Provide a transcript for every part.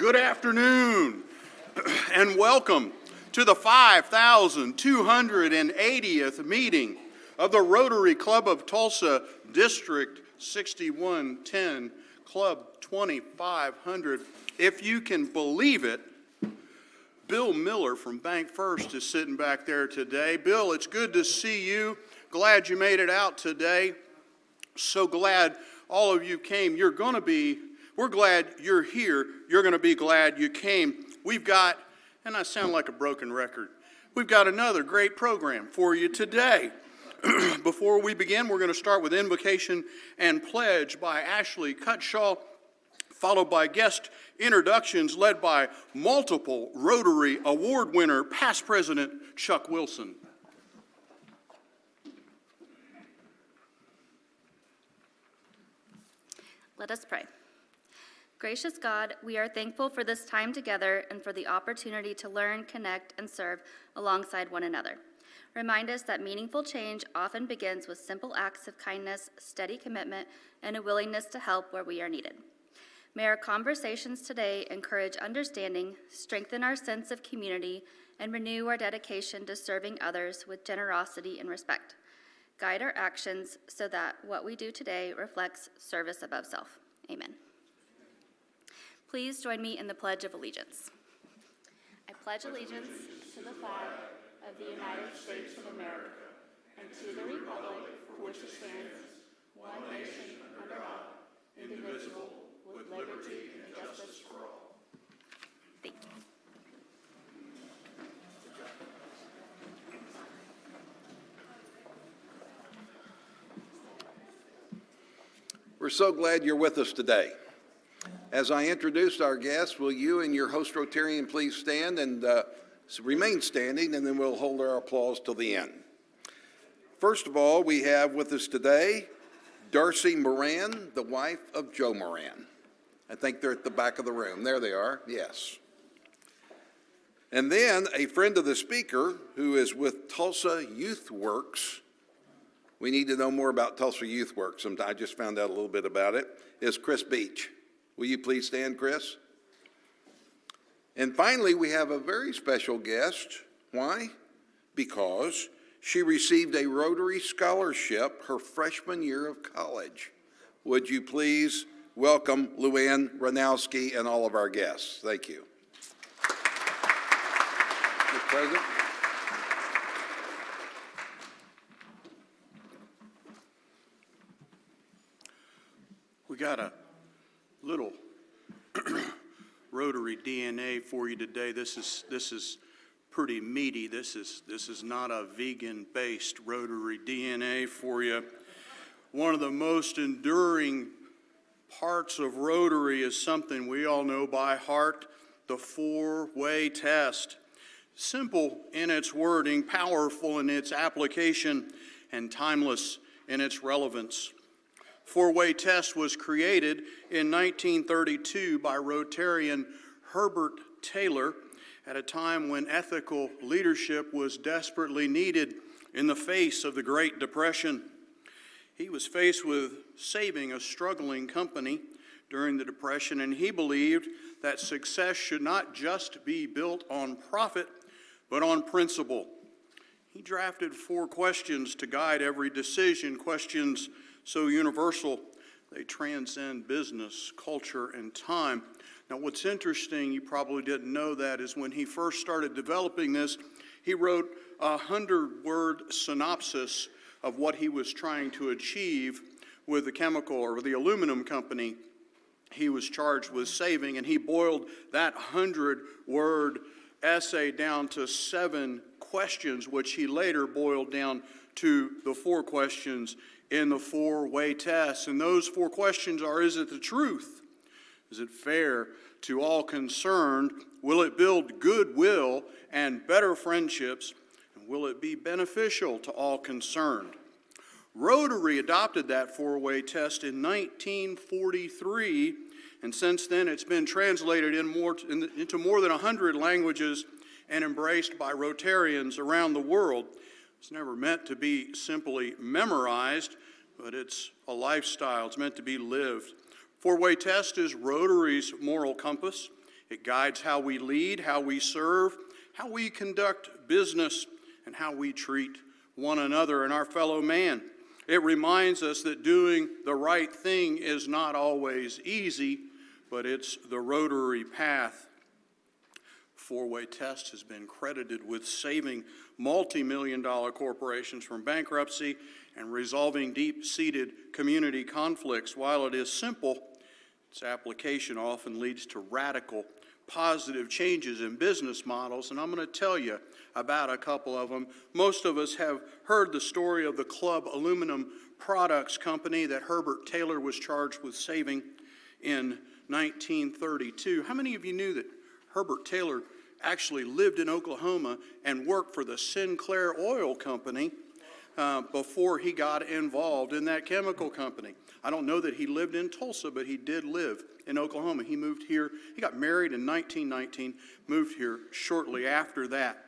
Good afternoon and welcome to the 5,280th meeting of the Rotary Club of Tulsa, District 6110, Club 2500. If you can believe it, Bill Miller from Bank First is sitting back there today. Bill, it's good to see you. Glad you made it out today. So glad all of you came. We're glad you're here. You're going to be glad you came. We've got, and I sound like a broken record, we've got another great program for you today. Before we begin, we're going to start with invocation and pledge by Ashley Cutshaw, followed by guest introductions led by multiple Rotary Award winner, past President Chuck Wilson. Let us pray. Gracious God, we are thankful for this time together and for the opportunity to learn, connect, and serve alongside one another. Remind us that meaningful change often begins with simple acts of kindness, steady commitment, and a willingness to help where we are needed. May our conversations today encourage understanding, strengthen our sense of community, and renew our dedication to serving others with generosity and respect. Guide our actions so that what we do today reflects service above self. Amen. Please join me in the Pledge of Allegiance. I pledge allegiance to the flag of the United States of America and to the republic for which it stands, one nation under God, indivisible, with liberty and justice for all. Thank you. We're so glad you're with us today. As I introduce our guests, will you and your host Rotarian please stand and remain standing, and then we'll hold our applause till the end. First of all, we have with us today Darcy Moran, the wife of Joe Moran. I think they're at the back of the room. There they are, yes. And then a friend of the speaker who is with Tulsa Youth Works. We need to know more about Tulsa Youth Works. I just found out a little bit about it. Is Chris Beach. Will you please stand, Chris? And finally, we have a very special guest. Why? Because she received a Rotary Scholarship her freshman year of college. Would you please welcome Luann Ranowski and all of our guests. Thank you. Mr. President. We got a little Rotary DNA for you today. This is pretty meaty. This is not a vegan-based Rotary DNA for you. One of the most enduring parts of Rotary is something we all know by heart: the four-way test. Simple in its wording, powerful in its application, and timeless in its relevance. Four-way test was created in 1932 by Rotarian Herbert Taylor at a time when ethical leadership was desperately needed in the face of the Great Depression. He was faced with saving a struggling company during the Depression, and he believed that success should not just be built on profit, but on principle. He drafted 4 questions to guide every decision, questions so universal they transcend business, culture, and time. Now, what's interesting, you probably didn't know that, is when he first started developing this, he wrote a 100-word synopsis of what he was trying to achieve with the chemical or the aluminum company he was charged with saving, and he boiled that 100-word essay down to 7 questions, which he later boiled down to the 4 questions in the four-way test. And those 4 questions are: is it the truth? Is it fair to all concerned? Will it build goodwill and better friendships? And will it be beneficial to all concerned? Rotary adopted that 4-way test in 1943, and since then it's been translated into more than 100 languages and embraced by Rotarians around the world. It's never meant to be simply memorized, but it's a lifestyle. It's meant to be lived. Four-way test is Rotary's moral compass. It guides how we lead, how we serve, how we conduct business, and how we treat one another and our fellow man. It reminds us that doing the right thing is not always easy, but it's the Rotary path. Four-way test has been credited with saving multi-million-dollar corporations from bankruptcy and resolving deep-seated community conflicts. While it is simple, its application often leads to radical, positive changes in business models, and I'm going to tell you about a couple of them. Most of us have heard the story of the Club Aluminum Products Company that Herbert Taylor was charged with saving in 1932. How many of you knew that Herbert Taylor actually lived in Oklahoma and worked for the Sinclair Oil Company before he got involved in that chemical company? I don't know that he lived in Tulsa, but he did live in Oklahoma. He moved here. He got married in 1919, moved here shortly after that.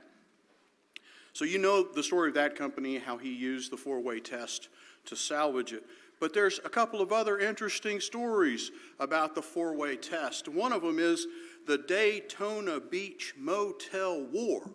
So you know the story of that company, how he used the four-way test to salvage it. But there's a couple of other interesting stories about the four-way test. One of them is the Daytona Beach Motel War.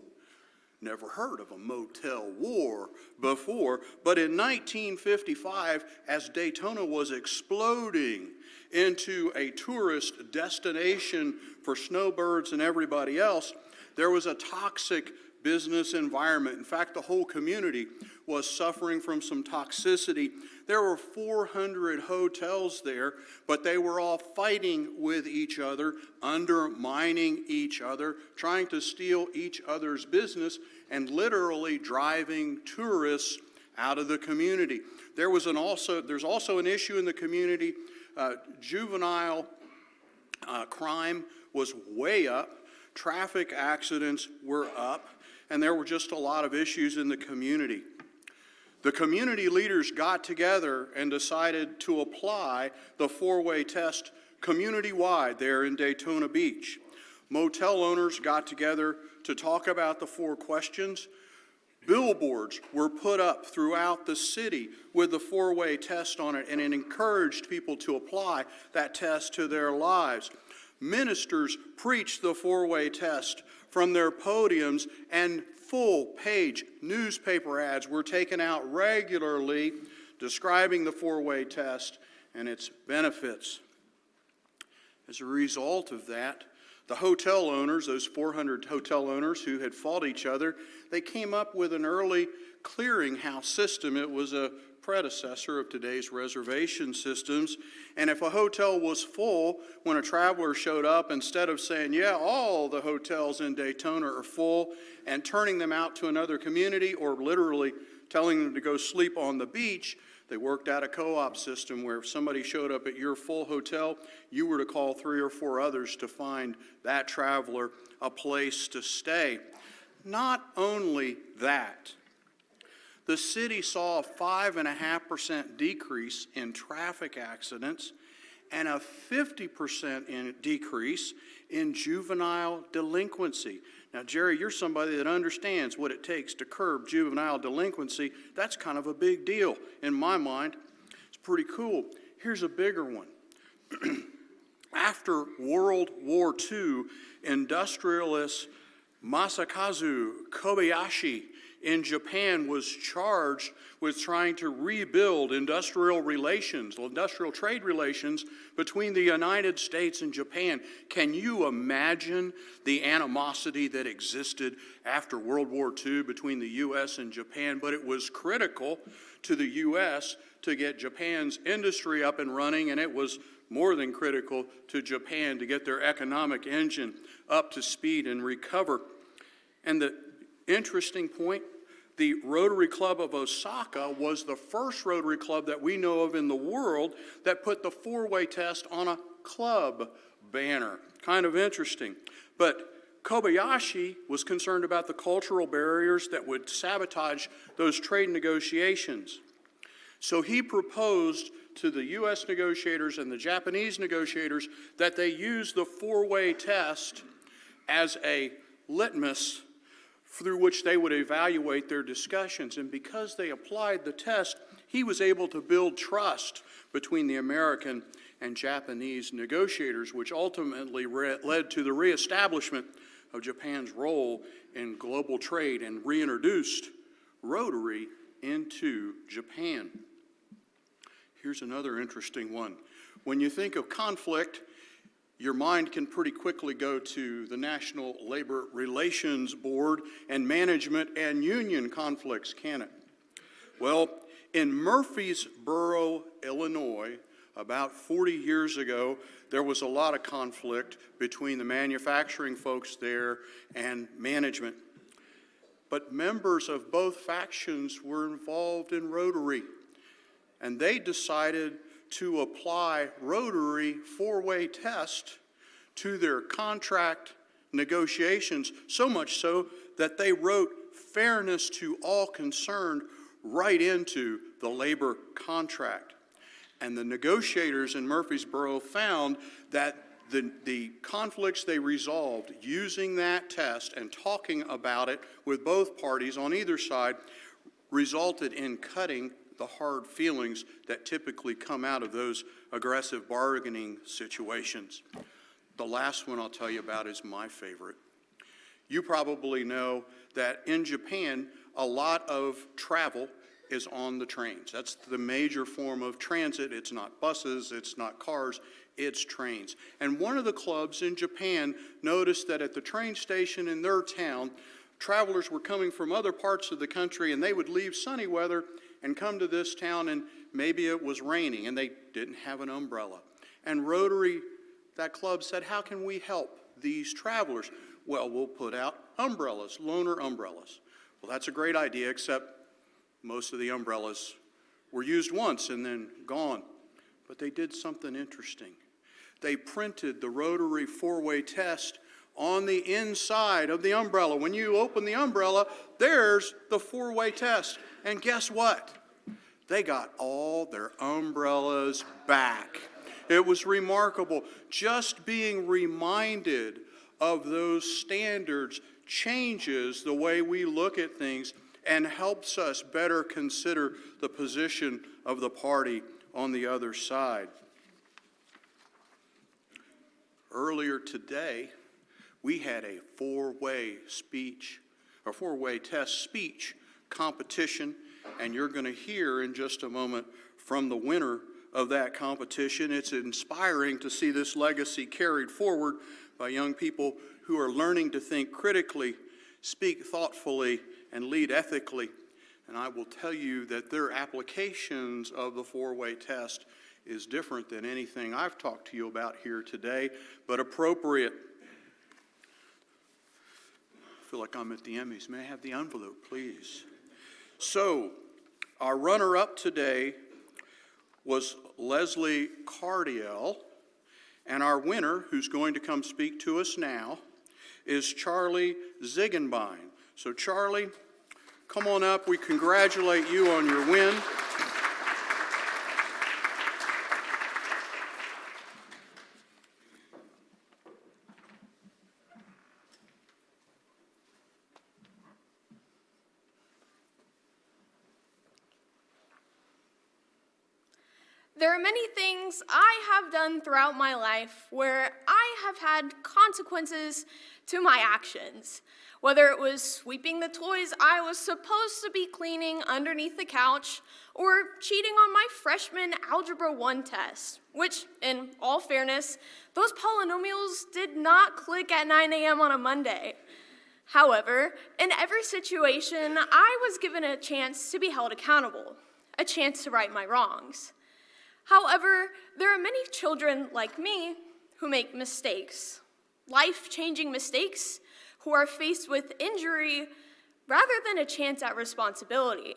Never heard of a motel war before, but in 1955, as Daytona was exploding into a tourist destination for snowbirds and everybody else, there was a toxic business environment. In fact, the whole community was suffering from some toxicity. There were 400 hotels there, but they were all fighting with each other, undermining each other, trying to steal each other's business, and literally driving tourists out of the community. There's also an issue in the community. Juvenile crime was way up. Traffic accidents were up, and there were just a lot of issues in the community. The community leaders got together and decided to apply the four-way test community-wide there in Daytona Beach. Motel owners got together to talk about the four questions. Billboards were put up throughout the city with the four-way test on it, and it encouraged people to apply that test to their lives. Ministers preached the four-way test from their podiums, and full-page newspaper ads were taken out regularly describing the four-way test and its benefits. As a result of that, the hotel owners, those 400 hotel owners who had fought each other, they came up with an early clearinghouse system. It was a predecessor of today's reservation systems. And if a hotel was full, when a traveler showed up, instead of saying, yeah, all the hotels in Daytona are full, and turning them out to another community or literally telling them to go sleep on the beach, they worked out a co-op system where if somebody showed up at your full hotel, you were to call 3 or 4 others to find that traveler a place to stay. Not only that, the city saw a 5.5% decrease in traffic accidents and a 50% decrease in juvenile delinquency. Now, Jerry, you're somebody that understands what it takes to curb juvenile delinquency. That's kind of a big deal in my mind. It's pretty cool. Here's a bigger one. After World War II, industrialist Masakazu Kobayashi in Japan was charged with trying to rebuild industrial trade relations between the United States and Japan. Can you imagine the animosity that existed after World War II between the U.S. and Japan? But it was critical to the U.S. to get Japan's industry up and running, and it was more than critical to Japan to get their economic engine up to speed and recover. And the interesting point, the Rotary Club of Osaka was the first Rotary Club that we know of in the world that put the four-way test on a club banner. Kind of interesting. But Kobayashi was concerned about the cultural barriers that would sabotage those trade negotiations. So he proposed to the U.S. negotiators and the Japanese negotiators that they use the four-way test as a litmus through which they would evaluate their discussions. And because they applied the test, he was able to build trust between the American and Japanese negotiators, which ultimately led to the reestablishment of Japan's role in global trade and reintroduced Rotary into Japan. Here's another interesting one. When you think of conflict, your mind can pretty quickly go to the National Labor Relations Board and management and union conflicts, can it? Well, in Murfreesboro, Illinois, about 40 years ago, there was a lot of conflict between the manufacturing folks there and management. But members of both factions were involved in Rotary, and they decided to apply Rotary four-way test to their contract negotiations, so much so that they wrote fairness to all concerned right into the labor contract. And the negotiators in Murfreesboro found that the conflicts they resolved using that test and talking about it with both parties on either side resulted in cutting the hard feelings that typically come out of those aggressive bargaining situations. The last one I'll tell you about is my favorite. You probably know that in Japan, a lot of travel is on the trains. That's the major form of transit. It's not buses, it's not cars, it's trains. And one of the clubs in Japan noticed that at the train station in their town, travelers were coming from other parts of the country, and they would leave sunny weather and come to this town, and maybe it was raining and they didn't have an umbrella. And Rotary, that club, said, how can we help these travelers? Well, we'll put out umbrellas, loaner umbrellas. Well, that's a great idea, except most of the umbrellas were used once and then gone. But they did something interesting. They printed the Rotary four-way test on the inside of the umbrella. When you open the umbrella, there's the four-way test. And guess what? They got all their umbrellas back. It was remarkable. Just being reminded of those standards changes the way we look at things and helps us better consider the position of the party on the other side. Earlier today, we had a four-way test speech competition, and you're going to hear in just a moment from the winner of that competition. It's inspiring to see this legacy carried forward by young people who are learning to think critically, speak thoughtfully, and lead ethically. And I will tell you that their applications of the four-way test is different than anything I've talked to you about here today, but appropriate. I feel like I'm at the Emmys. May I have the envelope, please? So, our runner-up today was Leslie Cardiel, and our winner, who's going to come speak to us now, is Charlie Ziegenbein. So, Charlie, come on up. We congratulate you on your win. There are many things I have done throughout my life where I have had consequences to my actions. Whether it was sweeping the toys I was supposed to be cleaning underneath the couch, or cheating on my freshman Algebra 1 test, which, in all fairness, those polynomials did not click at 9 a.m. on a Monday. However, in every situation, I was given a chance to be held accountable, a chance to right my wrongs. However, there are many children like me who make mistakes, life-changing mistakes, who are faced with injury rather than a chance at responsibility.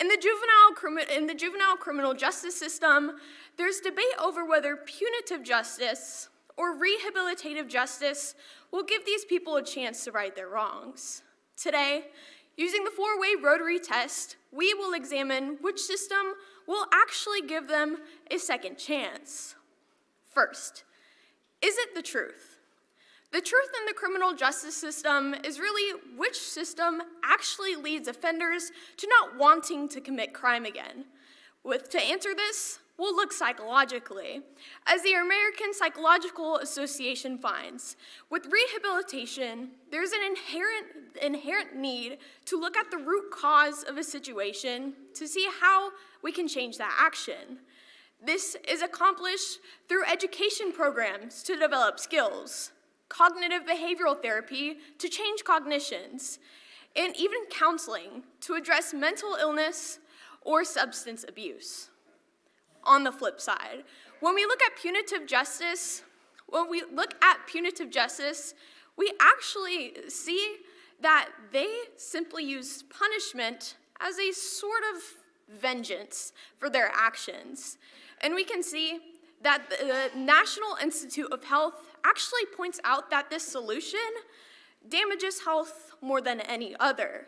In the juvenile criminal justice system, there's debate over whether punitive justice or rehabilitative justice will give these people a chance to right their wrongs. Today, using the four-way Rotary test, we will examine which system will actually give them a second chance. First, is it the truth? The truth in the criminal justice system is really which system actually leads offenders to not wanting to commit crime again. To answer this, we'll look psychologically. As the American Psychological Association finds, with rehabilitation, there's an inherent need to look at the root cause of a situation to see how we can change that action. This is accomplished through education programs to develop skills, cognitive behavioral therapy to change cognitions, and even counseling to address mental illness or substance abuse. On the flip side, when we look at punitive justice, we actually see that they simply use punishment as a sort of vengeance for their actions. And we can see that the National Institute of Health actually points out that this solution damages health more than any other,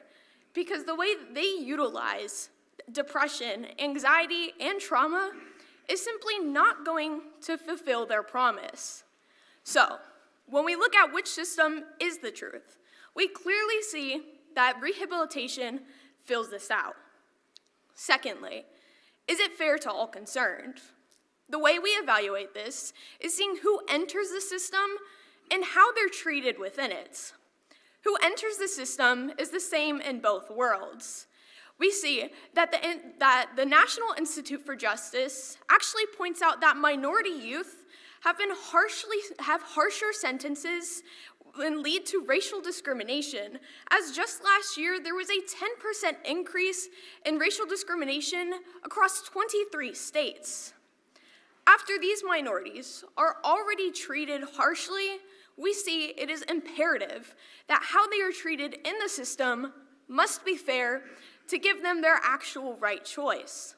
because the way they utilize depression, anxiety, and trauma is simply not going to fulfill their promise. So, when we look at which system is the truth, we clearly see that rehabilitation fills this out. Secondly, is it fair to all concerned? The way we evaluate this is seeing who enters the system and how they're treated within it. Who enters the system is the same in both worlds. We see that the National Institute for Justice actually points out that minority youth have harsher sentences and lead to racial discrimination, as just last year there was a 10% increase in racial discrimination across 23 states. After these minorities are already treated harshly, we see it is imperative that how they are treated in the system must be fair to give them their actual right choice.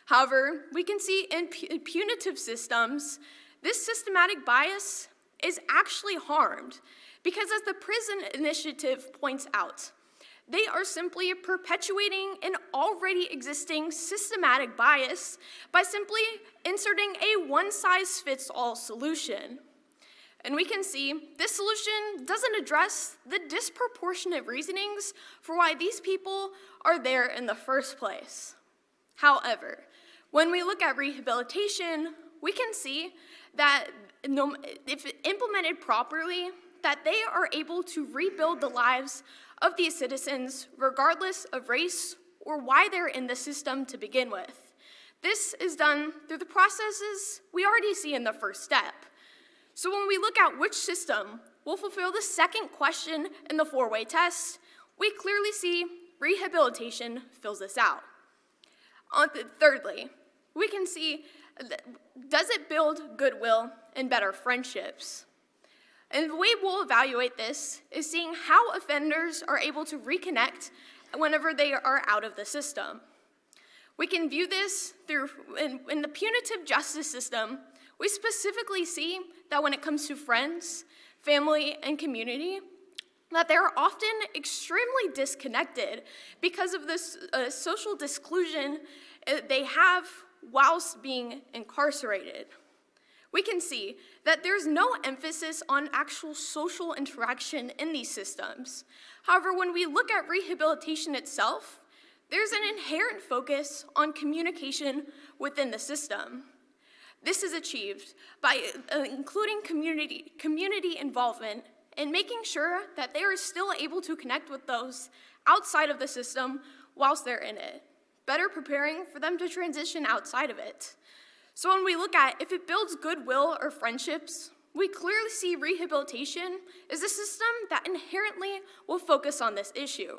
However, we can see in punitive systems, this systematic bias is actually harmed because, as the Prison Initiative points out, they are simply perpetuating an already existing systematic bias by simply inserting a one-size-fits-all solution. And we can see this solution doesn't address the disproportionate reasonings for why these people are there in the first place. However, when we look at rehabilitation, we can see that if implemented properly, that they are able to rebuild the lives of these citizens regardless of race or why they're in the system to begin with. This is done through the processes we already see in the first step. So when we look at which system will fulfill the second question in the four-way test, we clearly see rehabilitation fills this out. Thirdly, we can see, does it build goodwill and better friendships? And the way we'll evaluate this is seeing how offenders are able to reconnect whenever they are out of the system. We can view this through, in the punitive justice system, we specifically see that when it comes to friends, family, and community, that they're often extremely disconnected because of this social disclusion they have whilst being incarcerated. We can see that there's no emphasis on actual social interaction in these systems. However, when we look at rehabilitation itself, there's an inherent focus on communication within the system. This is achieved by including community involvement and making sure that they are still able to connect with those outside of the system whilst they're in it, better preparing for them to transition outside of it. So when we look at if it builds goodwill or friendships, we clearly see rehabilitation is a system that inherently will focus on this issue.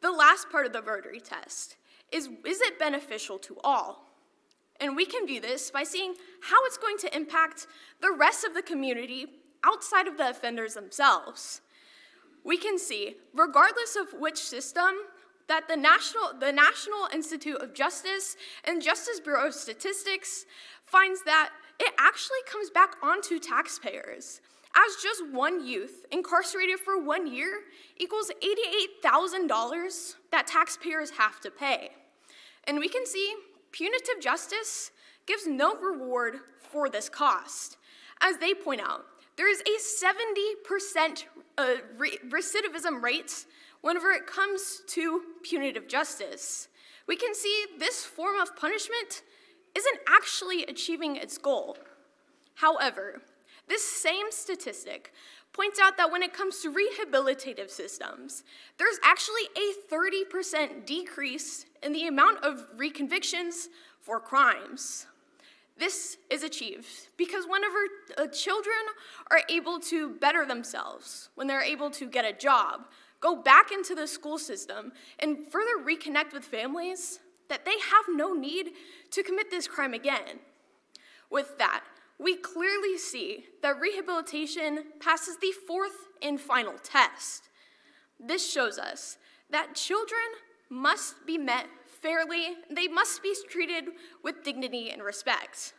The last part of the Rotary test is it beneficial to all? And we can view this by seeing how it's going to impact the rest of the community outside of the offenders themselves. We can see, regardless of which system, that the National Institute of Justice and Justice Bureau of Statistics finds that it actually comes back onto taxpayers, as just one youth incarcerated for 1 year equals $88,000 that taxpayers have to pay. And we can see punitive justice gives no reward for this cost. As they point out, there is a 70% recidivism rate whenever it comes to punitive justice. We can see this form of punishment isn't actually achieving its goal. However, this same statistic points out that when it comes to rehabilitative systems, there's actually a 30% decrease in the amount of reconvictions for crimes. This is achieved because whenever children are able to better themselves, when they're able to get a job, go back into the school system, and further reconnect with families, that they have no need to commit this crime again. With that, we clearly see that rehabilitation passes the fourth and final test. This shows us that children must be met fairly, they must be treated with dignity and respect.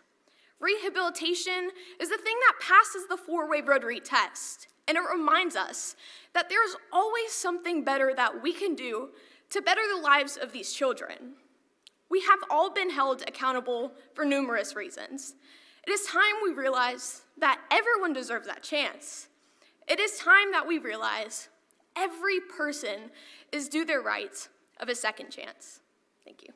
Rehabilitation is the thing that passes the four-way Rotary test, and it reminds us that there's always something better that we can do to better the lives of these children. We have all been held accountable for numerous reasons. It is time we realize that everyone deserves that chance. It is time that we realize every person is due their right of a second chance. Thank you.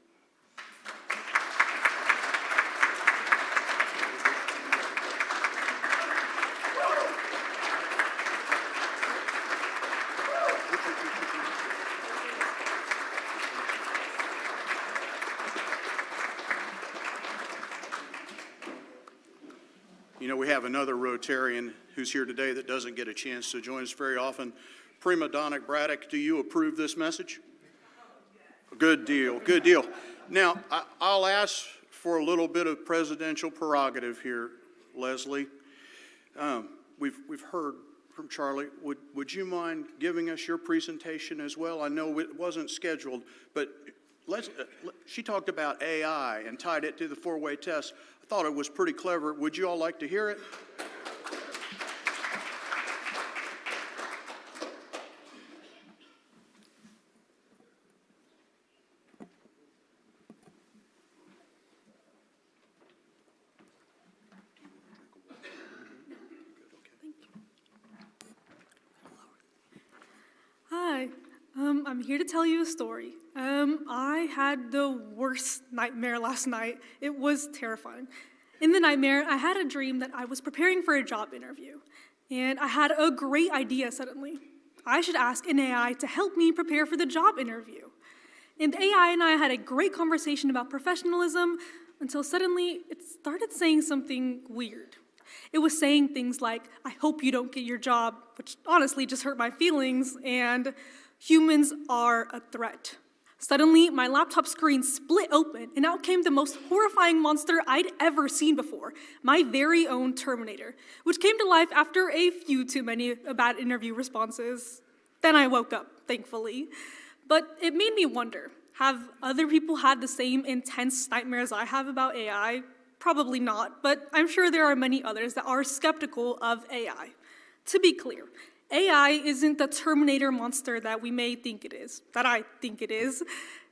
You know, we have another Rotarian who's here today that doesn't get a chance to join us very often. Prima Donna Braddock, do you approve this message? Good deal, good deal. Now, I'll ask for a little bit of presidential prerogative here, Leslie. We've heard from Charlie. Would you mind giving us your presentation as well? I know it wasn't scheduled, but she talked about AI and tied it to the four-way test. I thought it was pretty clever. Would you all like to hear it? Hi, I'm here to tell you a story. I had the worst nightmare last night. It was terrifying. In the nightmare, I had a dream that I was preparing for a job interview, and I had a great idea suddenly. I should ask an AI to help me prepare for the job interview. And the AI and I had a great conversation about professionalism until suddenly it started saying something weird. It was saying things like, "I hope you don't get your job," which honestly just hurt my feelings, and "humans are a threat." Suddenly, my laptop screen split open, and out came the most horrifying monster I'd ever seen before, my very own Terminator, which came to life after a few too many bad interview responses. Then I woke up, thankfully. But it made me wonder, have other people had the same intense nightmares I have about AI? Probably not, but I'm sure there are many others that are skeptical of AI. To be clear, AI isn't the Terminator monster that we may think it is, that I think it is.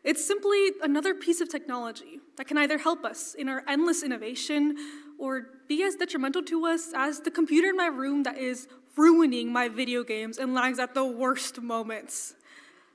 It's simply another piece of technology that can either help us in our endless innovation or be as detrimental to us as the computer in my room that is ruining my video games and lags at the worst moments.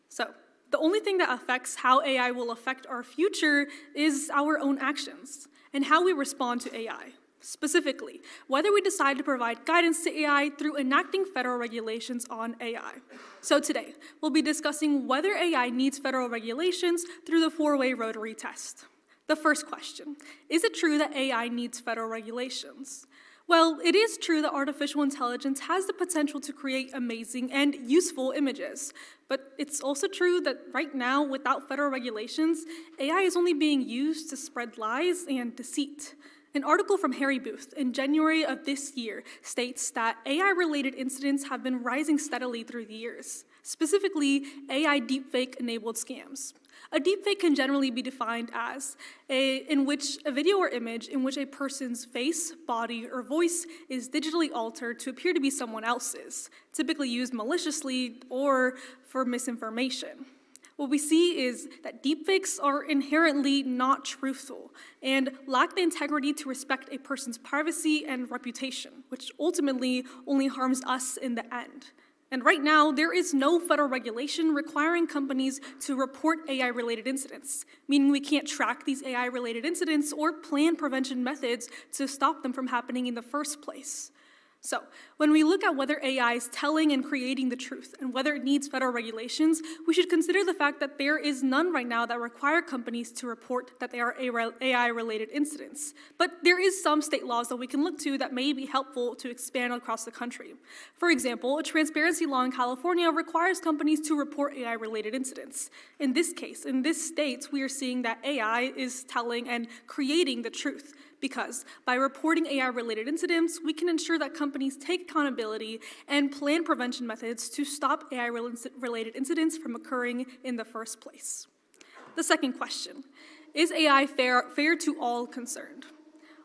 So, the only thing that affects how AI will affect our future is our own actions and how we respond to AI. Specifically, whether we decide to provide guidance to AI through enacting federal regulations on AI. So today, we'll be discussing whether AI needs federal regulations through the four-way Rotary test. The first question, is it true that AI needs federal regulations? Well, it is true that artificial intelligence has the potential to create amazing and useful images, but it's also true that right now, without federal regulations, AI is only being used to spread lies and deceit. An article from Harry Booth in January of this year states that AI-related incidents have been rising steadily through the years, specifically AI deepfake-enabled scams. A deepfake can generally be defined as a video or image in which a person's face, body, or voice is digitally altered to appear to be someone else's, typically used maliciously or for misinformation. What we see is that deepfakes are inherently not truthful and lack the integrity to respect a person's privacy and reputation, which ultimately only harms us in the end. And right now, there is no federal regulation requiring companies to report AI-related incidents, meaning we can't track these AI-related incidents or plan prevention methods to stop them from happening in the first place. So, when we look at whether AI is telling and creating the truth and whether it needs federal regulations, we should consider the fact that there is none right now that require companies to report that they are AI-related incidents. But there is some state laws that we can look to that may be helpful to expand across the country. For example, a transparency law in California requires companies to report AI-related incidents. In this case, in this state, we are seeing that AI is telling and creating the truth, because by reporting AI-related incidents, we can ensure that companies take accountability and plan prevention methods to stop AI-related incidents from occurring in the first place. The second question, is AI fair to all concerned?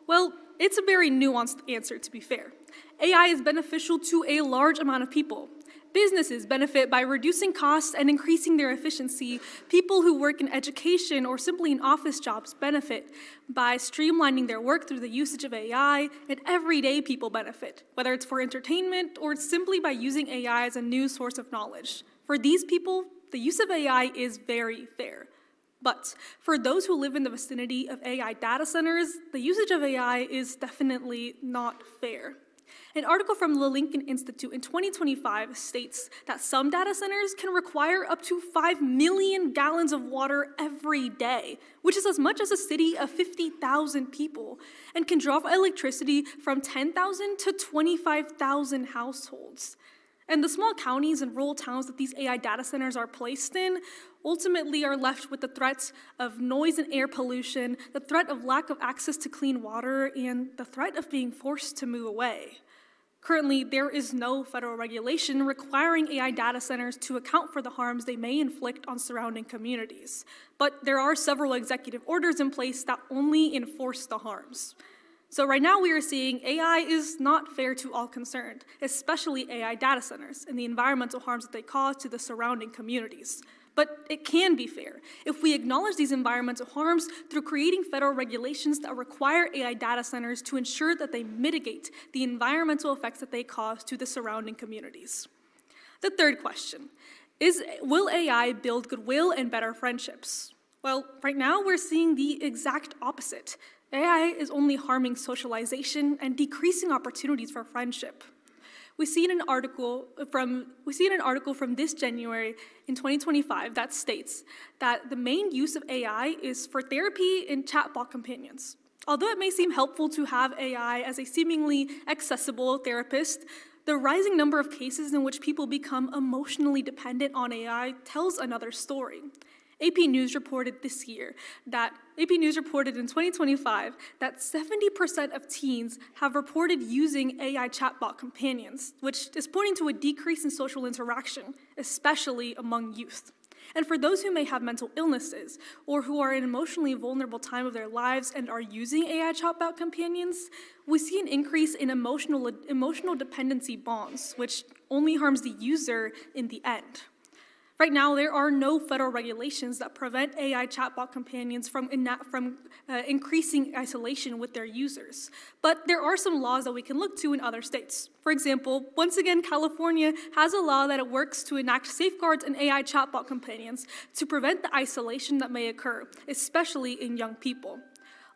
Well, it's a very nuanced answer, to be fair. AI is beneficial to a large amount of people. Businesses benefit by reducing costs and increasing their efficiency. People who work in education or simply in office jobs benefit by streamlining their work through the usage of AI, and everyday people benefit, whether it's for entertainment or simply by using AI as a new source of knowledge. For these people, the use of AI is very fair. But for those who live in the vicinity of AI data centers, the usage of AI is definitely not fair. An article from the Lincoln Institute in 2025 states that some data centers can require up to 5 million gallons of water every day, which is as much as a city of 50,000 people, and can draw electricity from 10,000 to 25,000 households. And the small counties and rural towns that these AI data centers are placed in ultimately are left with the threats of noise and air pollution, the threat of lack of access to clean water, and the threat of being forced to move away. Currently, there is no federal regulation requiring AI data centers to account for the harms they may inflict on surrounding communities. But there are several executive orders in place that only enforce the harms. So right now we are seeing AI is not fair to all concerned, especially AI data centers and the environmental harms that they cause to the surrounding communities. But it can be fair if we acknowledge these environmental harms through creating federal regulations that require AI data centers to ensure that they mitigate the environmental effects that they cause to the surrounding communities. The third question is, will AI build goodwill and better friendships? Well, right now we're seeing the exact opposite. AI is only harming socialization and decreasing opportunities for friendship. We see in an article from this January in 2025 that states that the main use of AI is for therapy and chatbot companions. Although it may seem helpful to have AI as a seemingly accessible therapist, the rising number of cases in which people become emotionally dependent on AI tells another story. AP News reported in 2025 that 70% of teens have reported using AI chatbot companions, which is pointing to a decrease in social interaction, especially among youth. And for those who may have mental illnesses or who are in an emotionally vulnerable time of their lives and are using AI chatbot companions, we see an increase in emotional dependency bonds, which only harms the user in the end. Right now, there are no federal regulations that prevent AI chatbot companions from increasing isolation with their users. But there are some laws that we can look to in other states. For example, once again, California has a law that it works to enact safeguards in AI chatbot companions to prevent the isolation that may occur, especially in young people.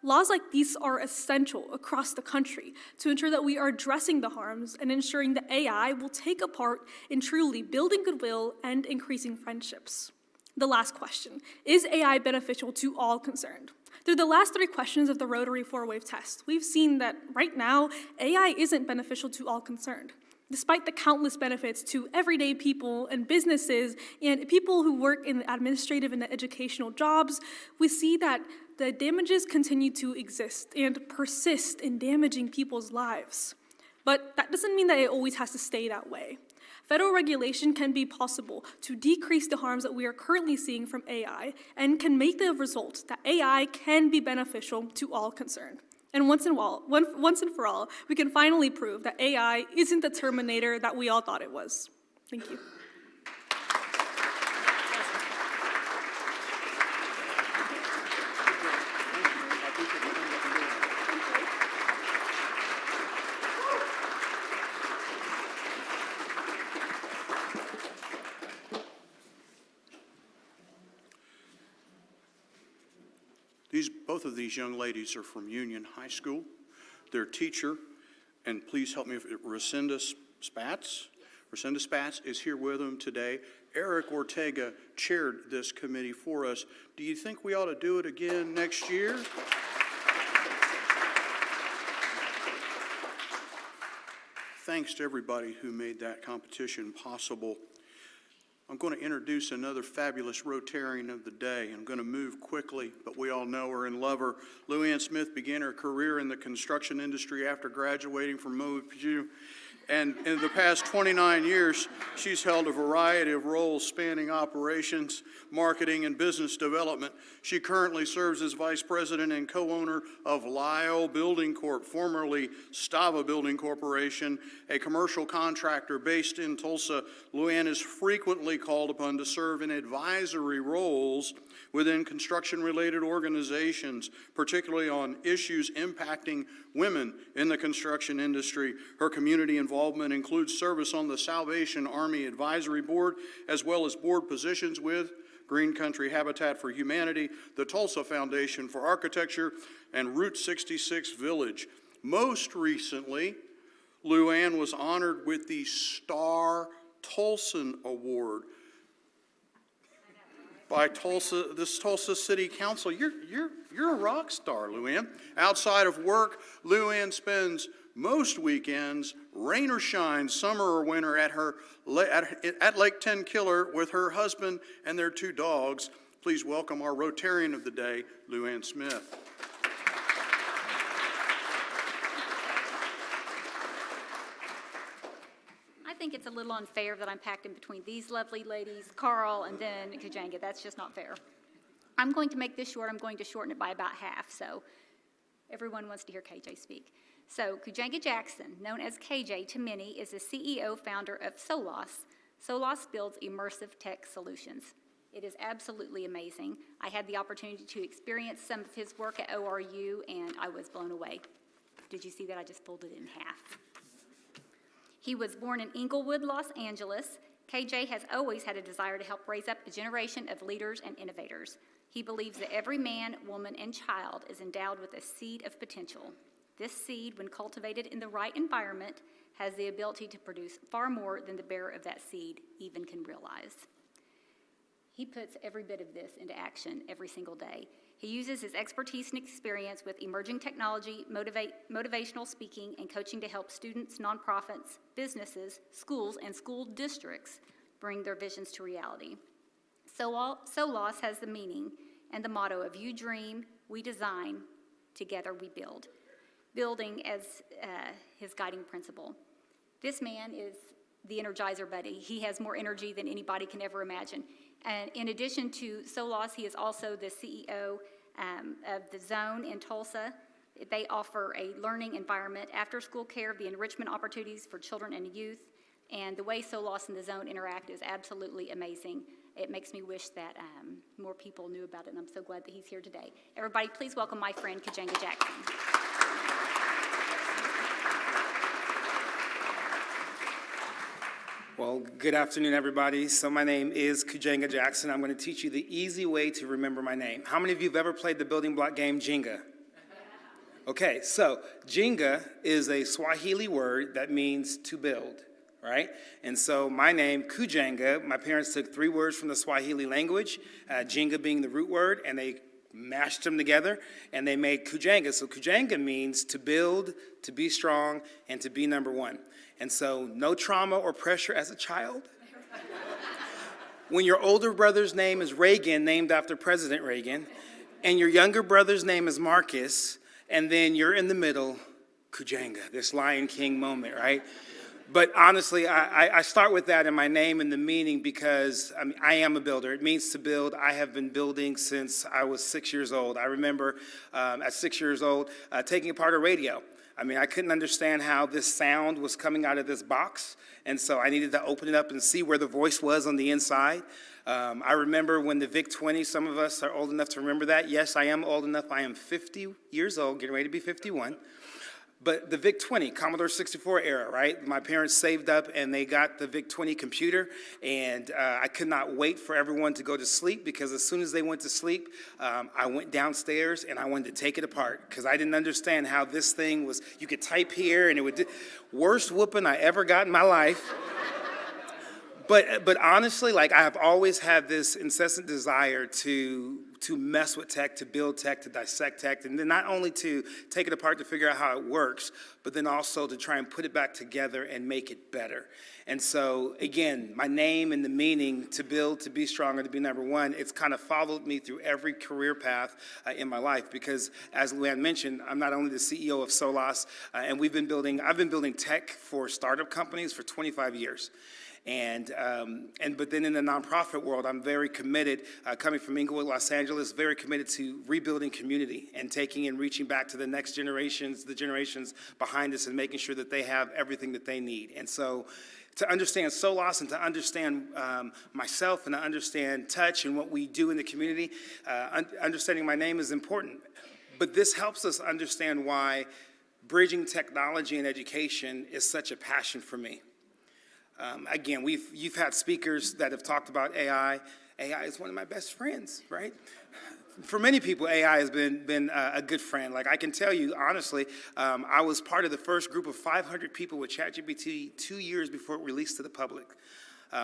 Laws like these are essential across the country to ensure that we are addressing the harms and ensuring that AI will take a part in truly building goodwill and increasing friendships. The last question, is AI beneficial to all concerned? Through the last 3 questions of the Rotary 4-wave test, we've seen that right now, AI isn't beneficial to all concerned. Despite the countless benefits to everyday people and businesses and people who work in administrative and educational jobs, we see that the damages continue to exist and persist in damaging people's lives. But that doesn't mean that it always has to stay that way. Federal regulation can be possible to decrease the harms that we are currently seeing from AI and can make the result that AI can be beneficial to all concerned. And once and for all, we can finally prove that AI isn't the Terminator that we all thought it was. Thank you. Both of these young ladies are from Union High School. Their teacher, and please help me, Resenda Spatz is here with them today. Eric Ortega chaired this committee for us. Do you think we ought to do it again next year? Thanks to everybody who made that competition possible. I'm going to introduce another fabulous Rotarian of the day. I'm going to move quickly, but we all know her and love her. Lou Ann Smith began her career in the construction industry after graduating from MOPU. And in the past 29 years, she's held a variety of roles spanning operations, marketing, and business development. She currently serves as vice president and co-owner of Lyle Building Corp., formerly Stava Building Corporation, a commercial contractor based in Tulsa. Luann is frequently called upon to serve in advisory roles within construction-related organizations, particularly on issues impacting women in the construction industry. Her community involvement includes service on the Salvation Army Advisory Board, as well as board positions with Green Country Habitat for Humanity, the Tulsa Foundation for Architecture, and Route 66 Village. Most recently, Luann was honored with the Star Tulsan Award by this Tulsa City Council. You're a rock star, Luann. Outside of work, Luann spends most weekends, rain or shine, summer or winter, at Lake Tenkiller with her husband and their 2 dogs. Please welcome our Rotarian of the day, Luann Smith. I think it's a little unfair that I'm packed in between these lovely ladies, Carl, and then Kajanga. That's just not fair. I'm going to make this short. I'm going to shorten it by about half, so everyone wants to hear KJ speak. So Kujanga Jackson, known as KJ to many, is the CEO founder of Solos. Solos builds immersive tech solutions. It is absolutely amazing. I had the opportunity to experience some of his work at ORU, and I was blown away. Did you see that? I just folded it in half. He was born in Inglewood, Los Angeles. KJ has always had a desire to help raise up a generation of leaders and innovators. He believes that every man, woman, and child is endowed with a seed of potential. This seed, when cultivated in the right environment, has the ability to produce far more than the bearer of that seed even can realize. He puts every bit of this into action every single day. He uses his expertise and experience with emerging technology, motivational speaking, and coaching to help students, nonprofits, businesses, schools, and school districts bring their visions to reality. Solos has the meaning and the motto of "You dream, we design, together we build." Building as his guiding principle. This man is the Energizer Buddy. He has more energy than anybody can ever imagine. And in addition to Solos, he is also the CEO of the Zone in Tulsa. They offer a learning environment, after-school care, the enrichment opportunities for children and youth, and the way Solos and the Zone interact is absolutely amazing. It makes me wish that more people knew about it, and I'm so glad that he's here today. Everybody, please welcome my friend, Kajanga Jackson. Well, good afternoon, everybody. So my name is Kujanga Jackson. I'm going to teach you the easy way to remember my name. How many of you have ever played the building block game Jenga? Okay, so Jenga is a Swahili word that means to build, right? And so my name, Kujanga, my parents took 3 words from the Swahili language, Jenga being the root word, and they mashed them together, and they made Kujanga. So Kujanga means to build, to be strong, and to be number one. And so no trauma or pressure as a child. When your older brother's name is Reagan, named after President Reagan, and your younger brother's name is Marcus, and then you're in the middle, Kujanga, this Lion King moment, right? But honestly, I start with that in my name and the meaning because I am a builder. It means to build. I have been building since I was 6 years old. I remember at 6 years old taking apart a radio. I couldn't understand how this sound was coming out of this box, and so I needed to open it up and see where the voice was on the inside. I remember when the VIC-20, some of us are old enough to remember that. Yes, I am old enough. I am 50 years old, getting ready to be 51. But the VIC-20, Commodore 64 era, right? My parents saved up and they got the VIC-20 computer, and I could not wait for everyone to go to sleep, because as soon as they went to sleep, I went downstairs and I wanted to take it apart, because I didn't understand how this thing was. You could type here and it would worst whooping I ever got in my life. But honestly, like, I have always had this incessant desire to mess with tech, to build tech, to dissect tech, and then not only to take it apart to figure out how it works, but then also to try and put it back together and make it better. And so, again, my name and the meaning, to build, to be stronger, to be number one, it's kind of followed me through every career path in my life, because as Luann mentioned, I'm not only the CEO of Solas, and I've been building tech for startup companies for 25 years. But then in the nonprofit world, I'm very committed, coming from Inglewood, Los Angeles, very committed to rebuilding community and taking and reaching back to the next generations, the generations behind us, and making sure that they have everything that they need. And so, to understand Solas and to understand myself and to understand Touch and what we do in the community, understanding my name is important. But this helps us understand why bridging technology and education is such a passion for me. Again, you've had speakers that have talked about AI. AI is one of my best friends, right? For many people, AI has been a good friend. Like, I can tell you, honestly, I was part of the first group of 500 people with ChatGPT 2 years before it released to the public.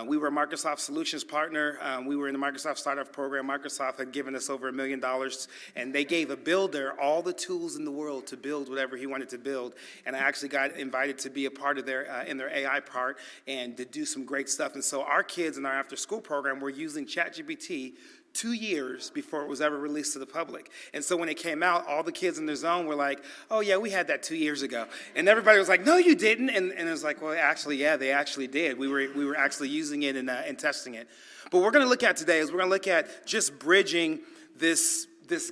We were a Microsoft Solutions partner. We were in the Microsoft Startup Program. Microsoft had given us over $1 million, and they gave a builder all the tools in the world to build whatever he wanted to build. And I actually got invited to be a part of their in their AI part and to do some great stuff. And so our kids in our after-school program were using ChatGPT 2 years before it was ever released to the public. And so when it came out, all the kids in the zone were like, oh yeah, we had that 2 years ago. And everybody was like, no, you didn't. And it was like, well, actually, yeah, they actually did. We were actually using it and testing it. But what we're going to look at today is we're going to look at just bridging this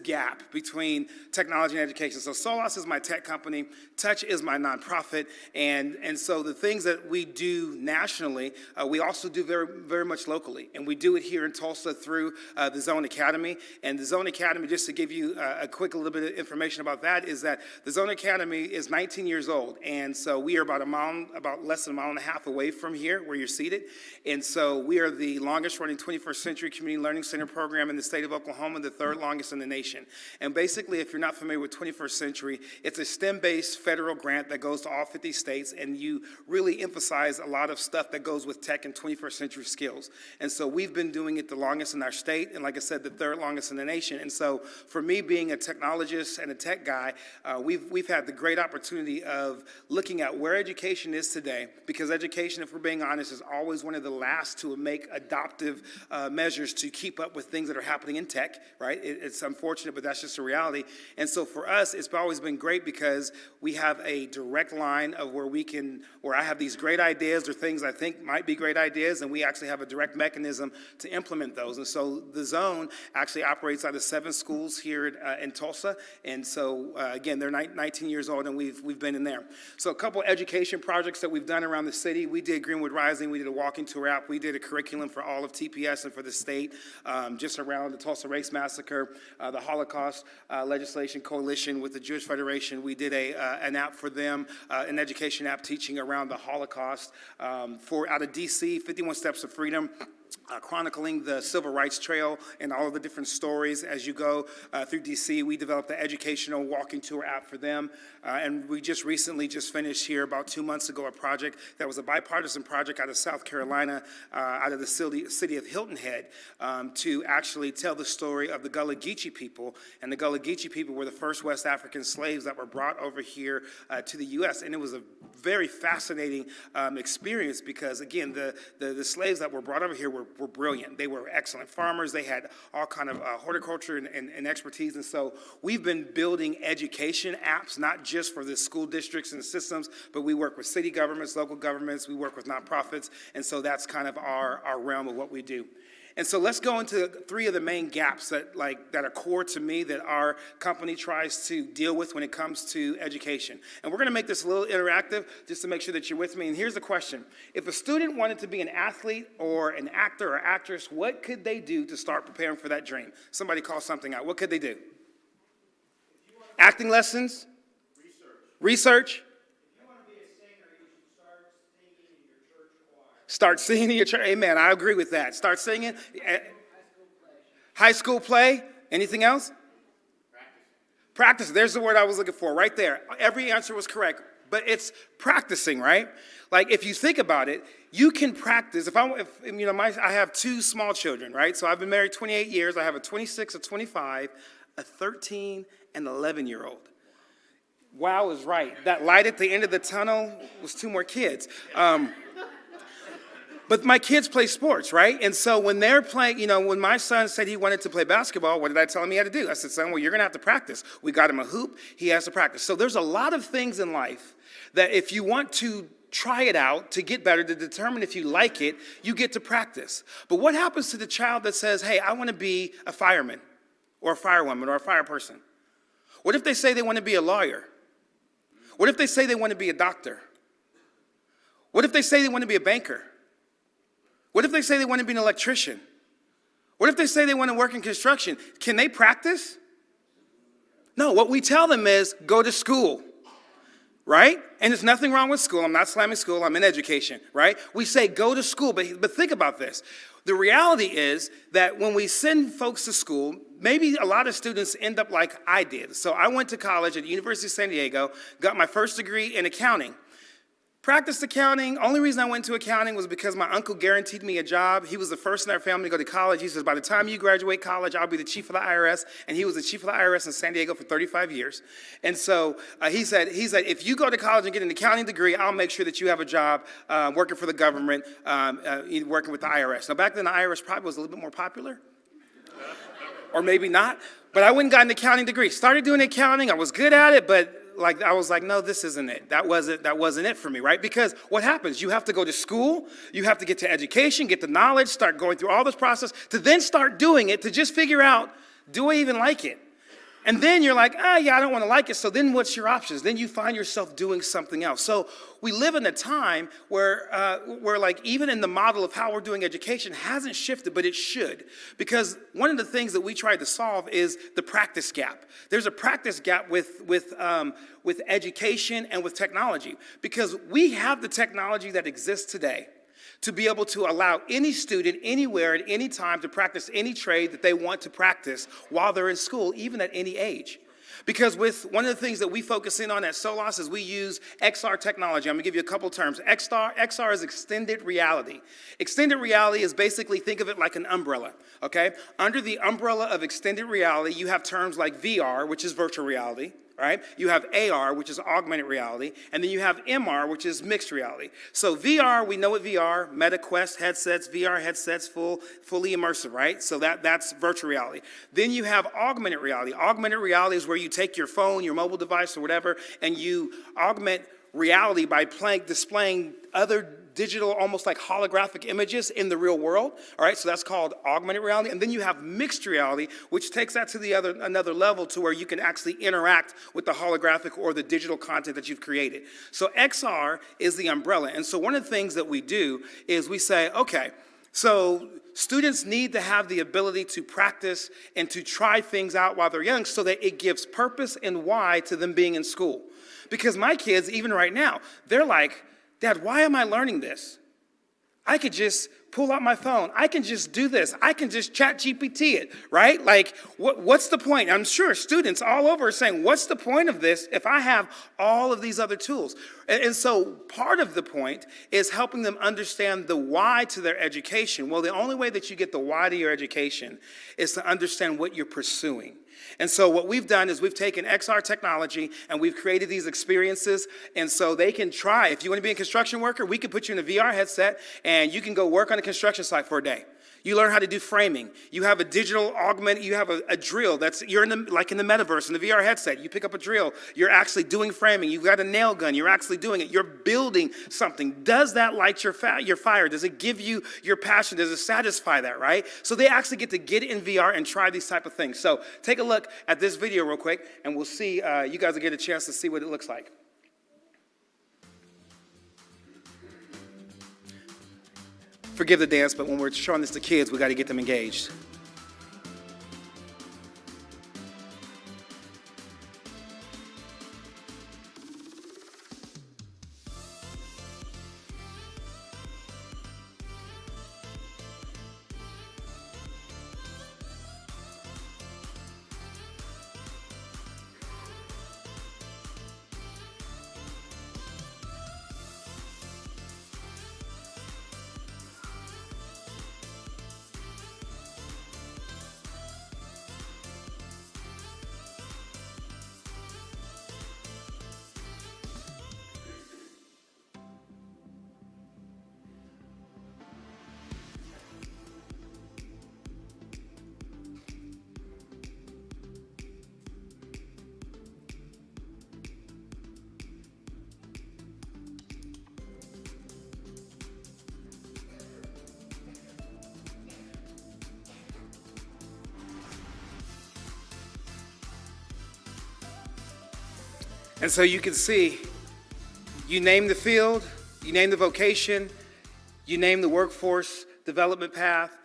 gap between technology and education. So Solas is my tech company, Touch is my nonprofit, and so the things that we do nationally, we also do very, very much locally. And we do it here in Tulsa through the Zone Academy. And the Zone Academy, just to give you a quick little bit of information about that, is that the Zone Academy is 19 years old. And so we are about less than a mile and a half away from here where you're seated. And so we are the longest running 21st century community learning center program in the state of Oklahoma, the third longest in the nation. And basically, if you're not familiar with 21st century, it's a STEM-based federal grant that goes to all 50 states, and you really emphasize a lot of stuff that goes with tech and 21st century skills. And so we've been doing it the longest in our state, and like I said, the third longest in the nation. And so for me, being a technologist and a tech guy, we've had the great opportunity of looking at where education is today, because education, if we're being honest, is always one of the last to make adoptive measures to keep up with things that are happening in tech, right? It's unfortunate, but that's just a reality. And so for us, it's always been great because we have a direct line of where I have these great ideas or things I think might be great ideas, and we actually have a direct mechanism to implement those. And so the Zone actually operates out of 7 schools here in Tulsa. And so, again, they're 19 years old, and we've been in there. So a couple education projects that we've done around the city. We did Greenwood Rising. We did a walking tour app. We did a curriculum for all of TPS and for the state, just around the Tulsa Race Massacre, the Holocaust Legislation Coalition with the Jewish Federation. We did an app for them, an education app teaching around the Holocaust. Out of DC, 51 Steps of Freedom, chronicling the Civil Rights Trail and all of the different stories as you go through DC. We developed the educational walking tour app for them. And we just recently finished here about 2 months ago a project that was a bipartisan project out of South Carolina, out of the city of Hilton Head, to actually tell the story of the Gullah Geechee people. And the Gullah Geechee people were the first West African slaves that were brought over here to the U.S. And it was a very fascinating experience because, again, the slaves that were brought over here were brilliant. They were excellent farmers. They had all kind of horticulture and expertise. And so we've been building education apps, not just for the school districts and the systems, but we work with city governments, local governments. We work with nonprofits. And so that's kind of our realm of what we do. And so let's go into 3 of the main gaps that are core to me that our company tries to deal with when it comes to education. And we're going to make this a little interactive just to make sure that you're with me. And here's the question. If a student wanted to be an athlete or an actor or actress, what could they do to start preparing for that dream? Somebody call something out. What could they do? Acting lessons? Research? Start singing in your church. Amen. I agree with that. Start singing. High school play. Anything else? Practice. There's the word I was looking for right there. Every answer was correct, but it's practicing, right? Like if you think about it, you can practice. I have two small children, right? So I've been married 28 years. I have a 26, a 25, a 13, and 11-year-old. Wow is right. That light at the end of the tunnel was two more kids. But my kids play sports, right? And so when they're playing, when my son said he wanted to play basketball, what did I tell him he had to do? I said, son, well, you're going to have to practice. We got him a hoop. He has to practice. So there's a lot of things in life that if you want to try it out, to get better, to determine if you like it, you get to practice. But what happens to the child that says, hey, I want to be a fireman or a firewoman or a fire person? What if they say they want to be a lawyer? What if they say they want to be a doctor? What if they say they want to be a banker? What if they say they want to be an electrician? What if they say they want to work in construction? Can they practice? No, what we tell them is go to school, right? And there's nothing wrong with school. I'm not slamming school. I'm in education, right? We say go to school, but think about this. The reality is that when we send folks to school, maybe a lot of students end up like I did. So I went to college at the University of San Diego, got my first degree in accounting. Practiced accounting. Only reason I went to accounting was because my uncle guaranteed me a job. He was the first in our family to go to college. He says, by the time you graduate college, I'll be the chief of the IRS. And he was the chief of the IRS in San Diego for 35 years. And so he said, if you go to college and get an accounting degree, I'll make sure that you have a job working for the government, working with the IRS. Now, back then, the IRS probably was a little bit more popular. Or maybe not. But I went and got an accounting degree. Started doing accounting. I was good at it, but I was like, no, this isn't it. That wasn't it for me, right? Because what happens? You have to go to school, you have to get to education, get the knowledge, start going through all this process, to then start doing it, to just figure out, do I even like it? And then you're like, yeah, I don't want to like it. So then what's your options? Then you find yourself doing something else. So we live in a time where like even in the model of how we're doing education hasn't shifted, but it should. Because one of the things that we tried to solve is the practice gap. There's a practice gap with education and with technology. Because we have the technology that exists today to be able to allow any student anywhere at any time to practice any trade that they want to practice while they're in school, even at any age. Because with one of the things that we focus in on at Solas is we use XR technology. I'm going to give you a couple terms. XR is extended reality. Extended reality is basically, think of it like an umbrella, okay? Under the umbrella of extended reality, you have terms like VR, which is virtual reality, right? You have AR, which is augmented reality, and then you have MR, which is mixed reality. So VR, we know what VR, Meta Quest headsets, VR headsets, fully immersive, right? So that's virtual reality. Then you have augmented reality. Augmented reality is where you take your phone, your mobile device, or whatever, and you augment reality by displaying other digital, almost like holographic images in the real world, all right? So that's called augmented reality. And then you have mixed reality, which takes that to another level to where you can actually interact with the holographic or the digital content that you've created. So XR is the umbrella. And so one of the things that we do is we say, okay, so students need to have the ability to practice and to try things out while they're young so that it gives purpose and why to them being in school. Because my kids, even right now, they're like, Dad, why am I learning this? I could just pull out my phone. I can just do this. I can just chat GPT it, right? Like, what's the point? I'm sure students all over are saying, what's the point of this if I have all of these other tools? And so part of the point is helping them understand the why to their education. Well, the only way that you get the why to your education is to understand what you're pursuing. And so what we've done is we've taken XR technology and we've created these experiences, and so they can try. If you want to be a construction worker, we can put you in a VR headset and you can go work on a construction site for a day. You learn how to do framing. You have a digital augment. You have a drill. You're in the metaverse in the VR headset. You pick up a drill. You're actually doing framing. You've got a nail gun. You're actually doing it. You're building something. Does that light your fire? Does it give you your passion? Does it satisfy that, right? So they actually get to get in VR and try these type of things. So take a look at this video real quick, and we'll see. You guys will get a chance to see what it looks like. Forgive the dance, but when we're showing this to kids, we got to get them engaged. And so you can see, you name the field, you name the vocation, you name the workforce development path,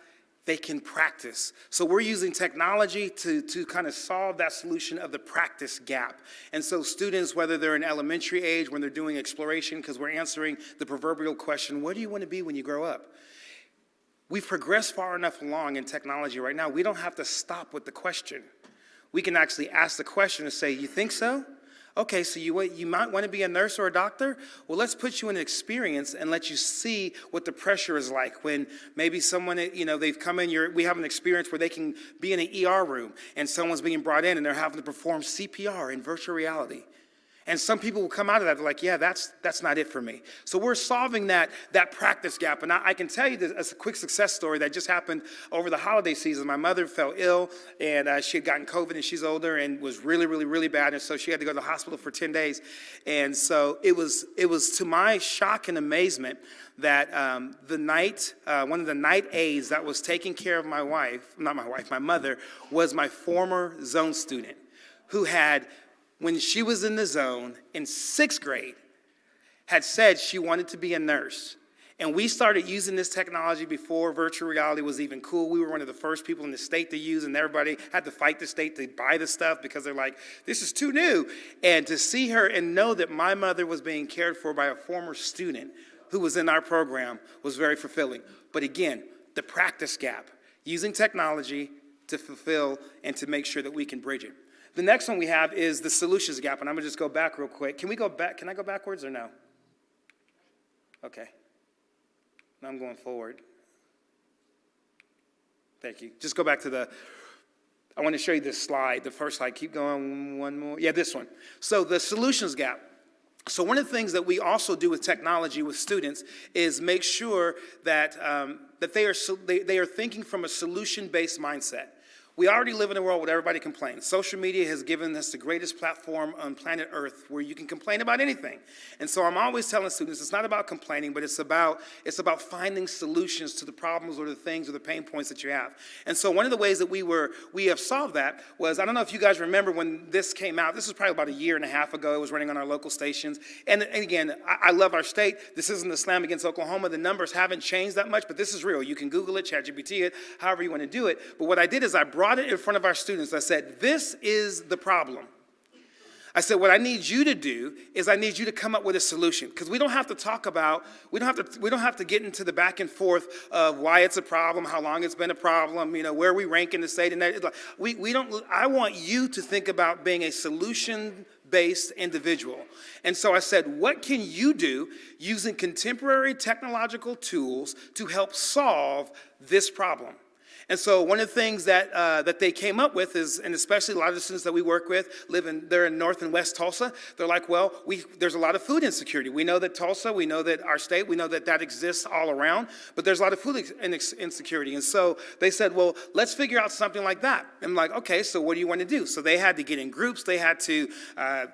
they can practice. So we're using technology to kind of solve that solution of the practice gap. And so students, whether they're in elementary age, when they're doing exploration, because we're answering the proverbial question, what do you want to be when you grow up? We've progressed far enough along in technology right now, we don't have to stop with the question. We can actually ask the question and say, you think so? Okay, so you might want to be a nurse or a doctor? Well, let's put you in an experience and let you see what the pressure is like when maybe someone, they've come in, we have an experience where they can be in an ER room and someone's being brought in and they're having to perform CPR in virtual reality. And some people will come out of that, they're like, yeah, that's not it for me. So we're solving that practice gap. And I can tell you this as a quick success story that just happened over the holiday season. My mother fell ill, and she had gotten COVID, and she's older, and was really, really, really bad. And so she had to go to the hospital for 10 days. And so it was to my shock and amazement that one of the night aides that was taking care of my mother, was my former zone student who had, when she was in the zone in 6th grade, had said she wanted to be a nurse. And we started using this technology before virtual reality was even cool. We were one of the first people in the state to use, and everybody had to fight the state to buy the stuff because they're like, this is too new. And to see her and know that my mother was being cared for by a former student who was in our program was very fulfilling. But again, the practice gap, using technology to fulfill and to make sure that we can bridge it. The next one we have is the solutions gap, and I'm gonna just go back real quick. Can we go back? Can I go backwards or no? Okay. Now I'm going forward. Thank you. Just go back to I want to show you this slide, the first slide. Keep going, one more. Yeah, this one. So the solutions gap. So one of the things that we also do with technology with students is make sure that, that they are thinking from a solution-based mindset. We already live in a world where everybody complains. Social media has given us the greatest platform on planet Earth where you can complain about anything. And so I'm always telling students it's not about complaining, but it's about finding solutions to the problems or the things or the pain points that you have. And so one of the ways that we have solved that was, I don't know if you guys remember when this came out. This was probably about 1.5 years ago. It was running on our local stations. And again, I love our state. This isn't a slam against Oklahoma. The numbers haven't changed that much, but this is real. You can Google it, ChatGPT it, however you want to do it. But what I did is I brought it in front of our students. I said, this is the problem. I said, what I need you to do is I need you to come up with a solution, because we don't have to talk about, we don't have to get into the back and forth of why it's a problem, how long it's been a problem, where we rank in the state, and that. I want you to think about being a solution-based individual. And so I said, what can you do using contemporary technological tools to help solve this problem? And so one of the things that they came up with is, and especially a lot of the students that we work with they're in North and West Tulsa. They're like, well, there's a lot of food insecurity. We know that Tulsa, we know that our state, we know that exists all around, but there's a lot of food insecurity. And so they said, well, let's figure out something like that. And I'm like, okay, so what do you want to do? So they had to get in groups. They had to,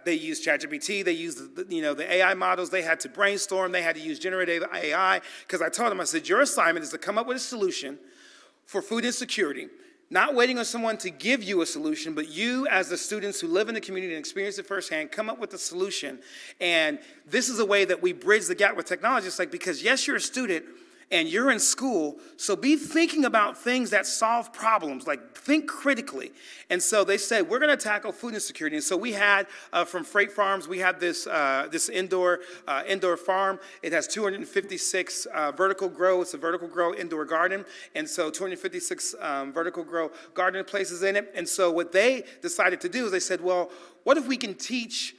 they used ChatGPT. They used, the AI models. They had to brainstorm. They had to use generative AI. Because I told them, I said, your assignment is to come up with a solution for food insecurity, not waiting on someone to give you a solution, but you as the students who live in the community and experience it firsthand, come up with a solution. And this is a way that we bridge the gap with technology. It's like, because yes, you're a student and you're in school, so be thinking about things that solve problems, like think critically. And so they said, we're gonna tackle food insecurity. And so we had, from Freight Farms, we had this indoor farm. It has 256 vertical grow. It's a vertical grow indoor garden. And so 256 vertical grow garden places in it. And so what they decided to do is they said, well, what if we can teach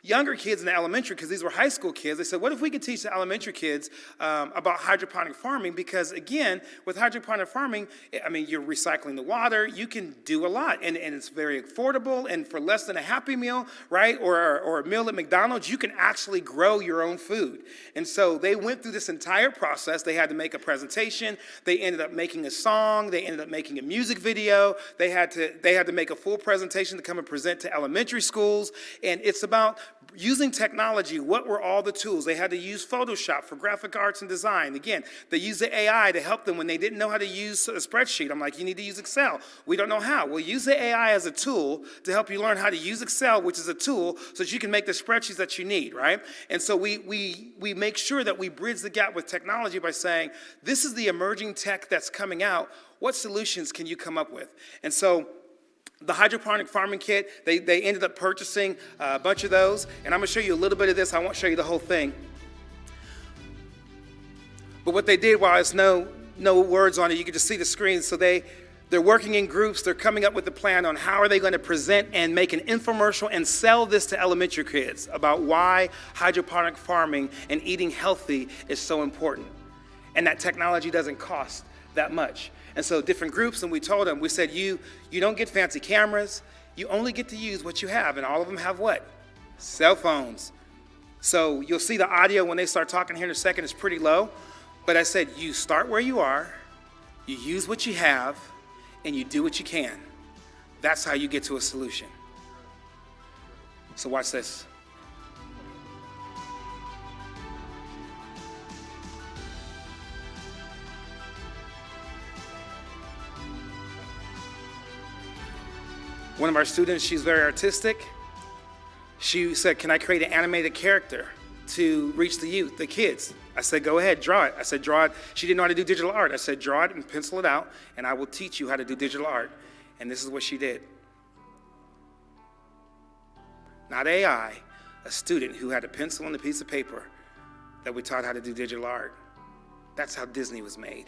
younger kids in the elementary, because these were high school kids, they said, what if we could teach the elementary kids about hydroponic farming? Because again, with hydroponic farming, you're recycling the water, you can do a lot, and it's very affordable, and for less than a Happy Meal, right, or a meal at McDonald's, you can actually grow your own food. And so they went through this entire process. They had to make a presentation, they ended up making a song, they ended up making a music video, they had to make a full presentation to come and present to elementary schools, and it's about using technology, what were all the tools? They had to use Photoshop for graphic arts and design. Again, they used the AI to help them when they didn't know how to use a spreadsheet. I'm like, you need to use Excel. We don't know how. Well, use the AI as a tool to help you learn how to use Excel, which is a tool so that you can make the spreadsheets that you need, right? And so we make sure that we bridge the gap with technology by saying, this is the emerging tech that's coming out. What solutions can you come up with? And so the hydroponic farming kit, they ended up purchasing a bunch of those, and I'm gonna show you a little bit of this. I won't show you the whole thing. But what they did, while there's no words on it, you can just see the screen. So they're working in groups, they're coming up with a plan on how are they gonna present and make an infomercial and sell this to elementary kids about why hydroponic farming and eating healthy is so important. And that technology doesn't cost that much. And so different groups, and we told them, we said, you don't get fancy cameras, you only get to use what you have, and all of them have what? Cell phones. So you'll see the audio when they start talking here in a second, it's pretty low, but I said, you start where you are, you use what you have, and you do what you can. That's how you get to a solution. So watch this. One of our students, she's very artistic. She said, can I create an animated character to reach the youth, the kids? I said, go ahead, draw it. I said, draw it. She didn't know how to do digital art. I said, draw it and pencil it out, and I will teach you how to do digital art. And this is what she did. Not AI, a student who had a pencil and a piece of paper that we taught how to do digital art. That's how Disney was made.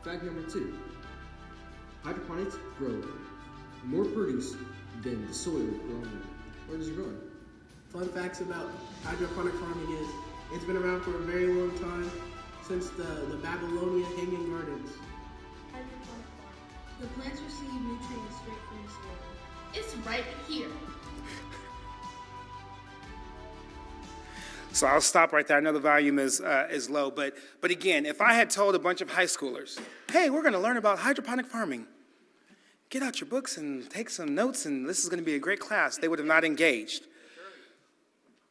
Fact number 2, hydroponics grow more produce than the soil grown. Where does it grow? Fun facts about hydroponic farming is it's been around for a very long time, since the Babylonian hanging gardens. Hydroponic farm. The plants receive nutrients straight from the soil. It's right here. So I'll stop right there. I know the volume is low, but again, if I had told a bunch of high schoolers, hey, we're going to learn about hydroponic farming, get out your books and take some notes, and this is going to be a great class, they would have not engaged.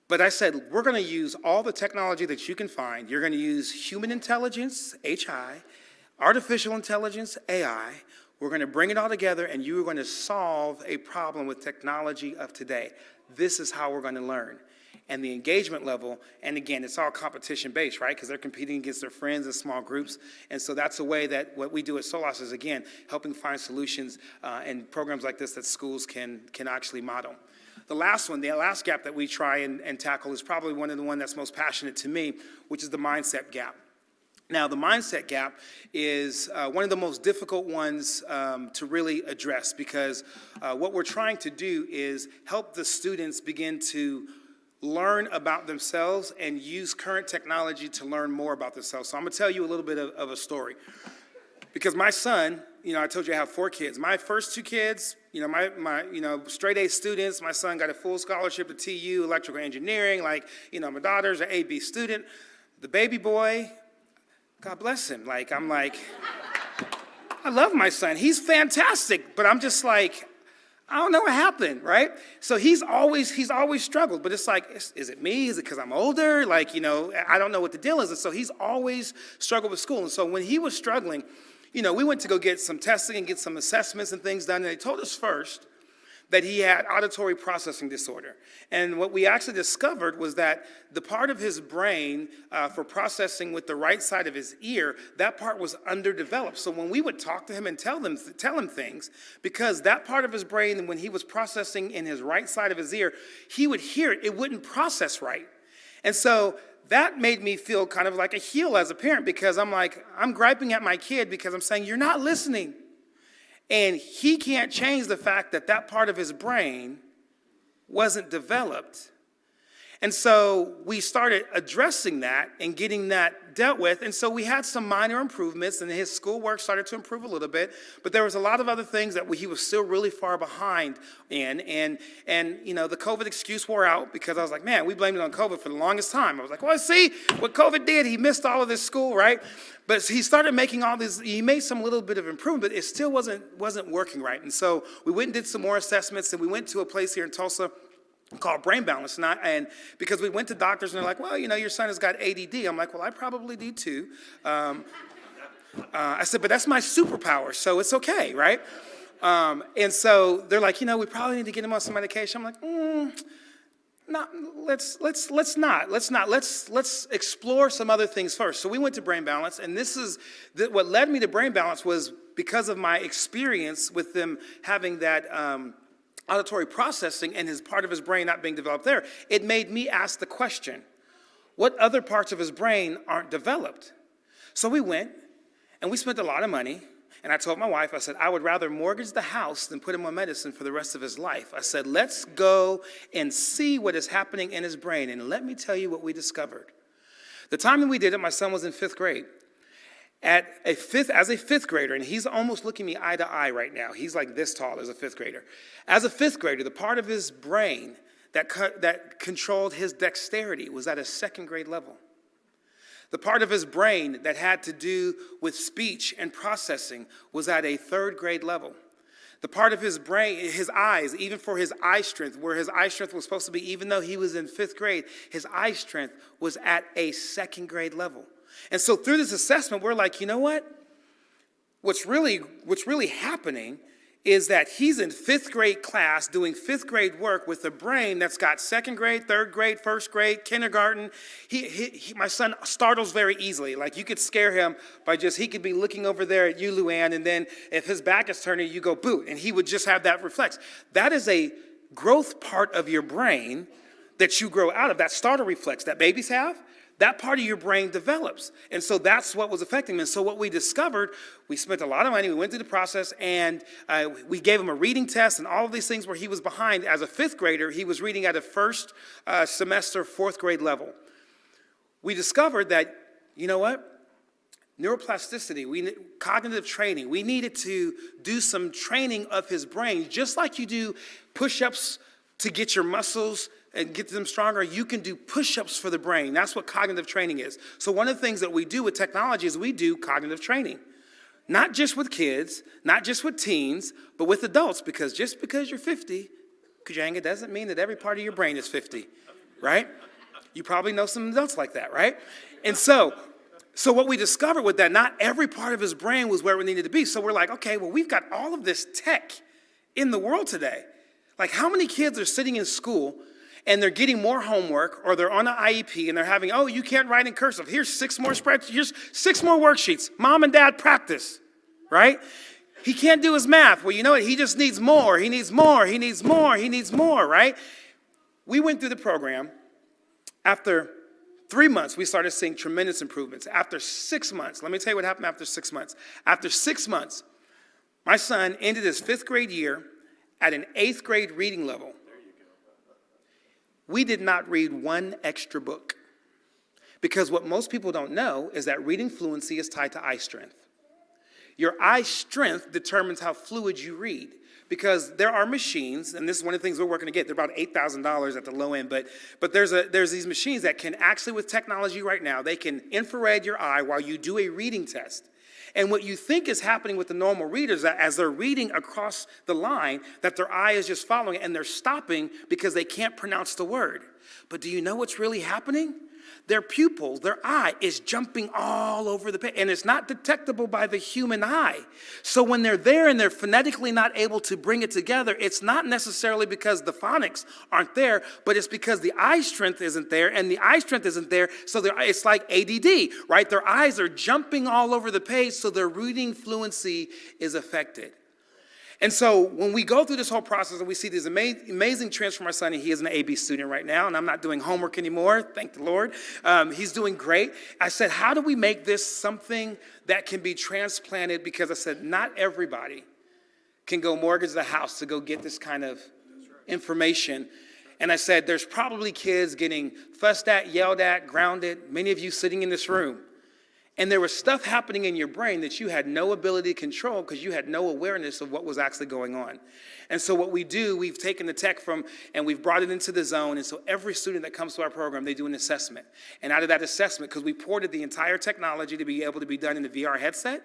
But I said, we're going to use all the technology that you can find. You're going to use human intelligence, HI, artificial intelligence, AI. We're going to bring it all together, and you are going to solve a problem with technology of today. This is how we're going to learn. And the engagement level, and again, it's all competition-based, right? Because they're competing against their friends in small groups. And so that's a way that what we do at Solas is, again, helping find solutions and programs like this that schools can actually model. The last one, the last gap that we try and tackle is probably one of the one that's most passionate to me, which is the mindset gap. Now, the mindset gap is one of the most difficult ones to really address, because what we're trying to do is help the students begin to learn about themselves and use current technology to learn more about themselves. So I'm gonna tell you a little bit of a story. Because my son, I told you I have 4 kids. My first 2 kids, my straight A students, my son got a full scholarship to TU, electrical engineering, my daughter's an A-B student. The baby boy, God bless him. I love my son. He's fantastic, but I'm just like, I don't know what happened, right? So he's always struggled, but it's like, is it me? Is it because I'm older? I don't know what the deal is. And so he's always struggled with school. And so when he was struggling, we went to go get some testing and get some assessments and things done. And they told us first that he had auditory processing disorder. And what we actually discovered was that the part of his brain for processing with the right side of his ear, that part was underdeveloped. So when we would talk to him and tell him things, because that part of his brain, when he was processing in his right side of his ear, he would hear it, it wouldn't process right. And so that made me feel kind of like a heel as a parent, because I'm griping at my kid because I'm saying, you're not listening. And he can't change the fact that that part of his brain wasn't developed. And so we started addressing that and getting that dealt with. And so we had some minor improvements, and his schoolwork started to improve a little bit. But there was a lot of other things that he was still really far behind in. And you know, the COVID excuse wore out because I was like, man, we blamed it on COVID for the longest time. I was like, well, see what COVID did. He missed all of this school, right? But he started making all this, he made some little bit of improvement, but it still wasn't working right. And so we went and did some more assessments, and we went to a place here in Tulsa called Brain Balance. And because we went to doctors, and they're like, well, you know, your son has got ADD. I'm like, well, I probably do too. I said, but that's my superpower, so it's okay, right? And so they're like, you know, we probably need to get him on some medication. I'm like, no, let's not. Let's explore some other things first. So we went to Brain Balance, and what led me to Brain Balance was because of my experience with them having that auditory processing and his part of his brain not being developed there. It made me ask the question, what other parts of his brain aren't developed? So we went, and we spent a lot of money. And I told my wife, I said, I would rather mortgage the house than put him on medicine for the rest of his life. I said, let's go and see what is happening in his brain. And let me tell you what we discovered. The time that we did it, my son was in 5th grade. As a fifth grader, and he's almost looking me eye to eye right now. He's like this tall as a 5th grader. As a 5th grader, the part of his brain that controlled his dexterity was at a 2nd grade level. The part of his brain that had to do with speech and processing was at a 3rd grade level. The part of his brain, his eyes, even for his eye strength, where his eye strength was supposed to be, even though he was in 5th grade, his eye strength was at a 2nd grade level. And so through this assessment, we're like, you know what? What's really happening is that he's in 5th grade class doing 5th grade work with a brain that's got 2nd grade, 3rd grade, 1st grade, kindergarten. My son startles very easily. Like, you could scare him by he could be looking over there at you, Luann, and then if his back is turning, you go boot, and he would just have that reflex. That is a growth part of your brain that you grow out of, that startle reflex that babies have. That part of your brain develops. And so that's what was affecting him. And so what we discovered, we spent a lot of money, we went through the process, and we gave him a reading test and all of these things where he was behind. As a 5th grader, he was reading at a 1st semester, 4th grade level. We discovered that, you know what? Neuroplasticity, cognitive training, we needed to do some training of his brain, just like you do push-ups to get your muscles and get them stronger. You can do push-ups for the brain. That's what cognitive training is. So one of the things that we do with technology is we do cognitive training. Not just with kids, not just with teens, but with adults, because just because you're 50, Kujanga, doesn't mean that every part of your brain is 50, right? You probably know some adults like that, right? And so what we discovered with that, not every part of his brain was where it needed to be. So we're like, okay, well, we've got all of this tech in the world today. Like, how many kids are sitting in school and they're getting more homework, or they're on an IEP and they're having, oh, you can't write in cursive. Here's 6 more spreadsheets. Here's 6 more worksheets. Mom and dad practice, right? He can't do his math. Well, you know what? He just needs more. He needs more. He needs more. He needs more, right? We went through the program. After 3 months, we started seeing tremendous improvements. After 6 months, let me tell you what happened after 6 months. After 6 months, my son ended his 5th grade year at an 8th grade reading level. We did not read one extra book, because what most people don't know is that reading fluency is tied to eye strength. Your eye strength determines how fluid you read, because there are machines, and this is one of the things we're working to get. They're about $8,000 at the low end, but there's these machines that can actually, with technology right now, they can infrared your eye while you do a reading test. And what you think is happening with the normal readers, that as they're reading across the line, that their eye is just following it, and they're stopping because they can't pronounce the word. But do you know what's really happening? Their pupil, their eye, is jumping all over the page, and it's not detectable by the human eye. So when they're there and they're phonetically not able to bring it together, it's not necessarily because the phonics aren't there, but it's because the eye strength isn't there, and the eye strength isn't there, so it's like ADD, right? Their eyes are jumping all over the page, so their reading fluency is affected. And so when we go through this whole process and we see these amazing trends for my son, and he is an AB student right now, and I'm not doing homework anymore, thank the Lord. He's doing great. I said, how do we make this something that can be transplanted? Because I said, not everybody can go mortgage the house to go get this kind of information. And I said, there's probably kids getting fussed at, yelled at, grounded, many of you sitting in this room. And there was stuff happening in your brain that you had no ability to control because you had no awareness of what was actually going on. And so what we do, we've taken the tech and we've brought it into the zone. And so every student that comes to our program, they do an assessment. And out of that assessment, because we ported the entire technology to be able to be done in the VR headset,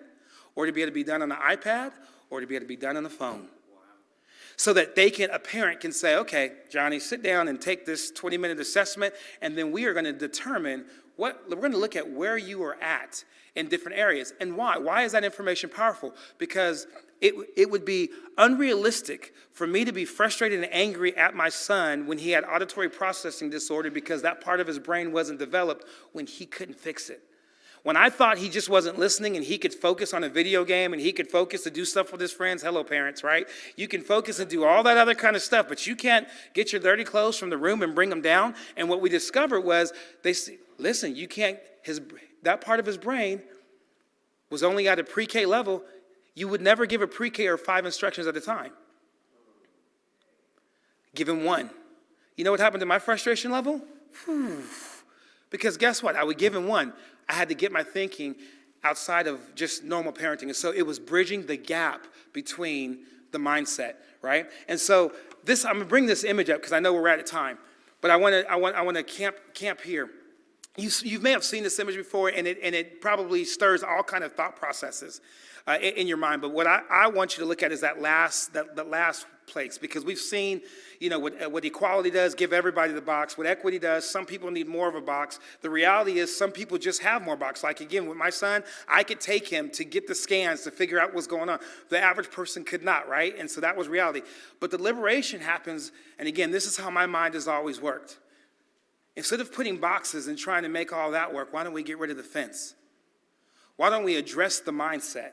or to be able to be done on the iPad, or to be able to be done on the phone. So that a parent can say, okay, Johnny, sit down and take this 20-minute assessment, and then we are going to determine we're going to look at where you are at in different areas. And why? Why is that information powerful? Because it would be unrealistic for me to be frustrated and angry at my son when he had auditory processing disorder because that part of his brain wasn't developed when he couldn't fix it. When I thought he just wasn't listening and he could focus on a video game and he could focus to do stuff with his friends, hello parents, right? You can focus and do all that other kind of stuff, but you can't get your dirty clothes from the room and bring them down. And what we discovered was, listen, you can't, that part of his brain was only at a pre-K level. You would never give a pre-K or 5 instructions at a time. Give him 1. You know what happened to my frustration level? Because guess what? I would give him 1. I had to get my thinking outside of just normal parenting. And so it was bridging the gap between the mindset, right? And so I'm going to bring this image up because I know we're out of time. But I want to camp here. You may have seen this image before, and it probably stirs all kind of thought processes in your mind. But what I want you to look at is that last place, because we've seen, what equality does, give everybody the box. What equity does, some people need more of a box. The reality is some people just have more box. Like, again, with my son, I could take him to get the scans to figure out what's going on. The average person could not, right? And so that was reality. But the liberation happens, and again, this is how my mind has always worked. Instead of putting boxes and trying to make all that work, why don't we get rid of the fence? Why don't we address the mindset?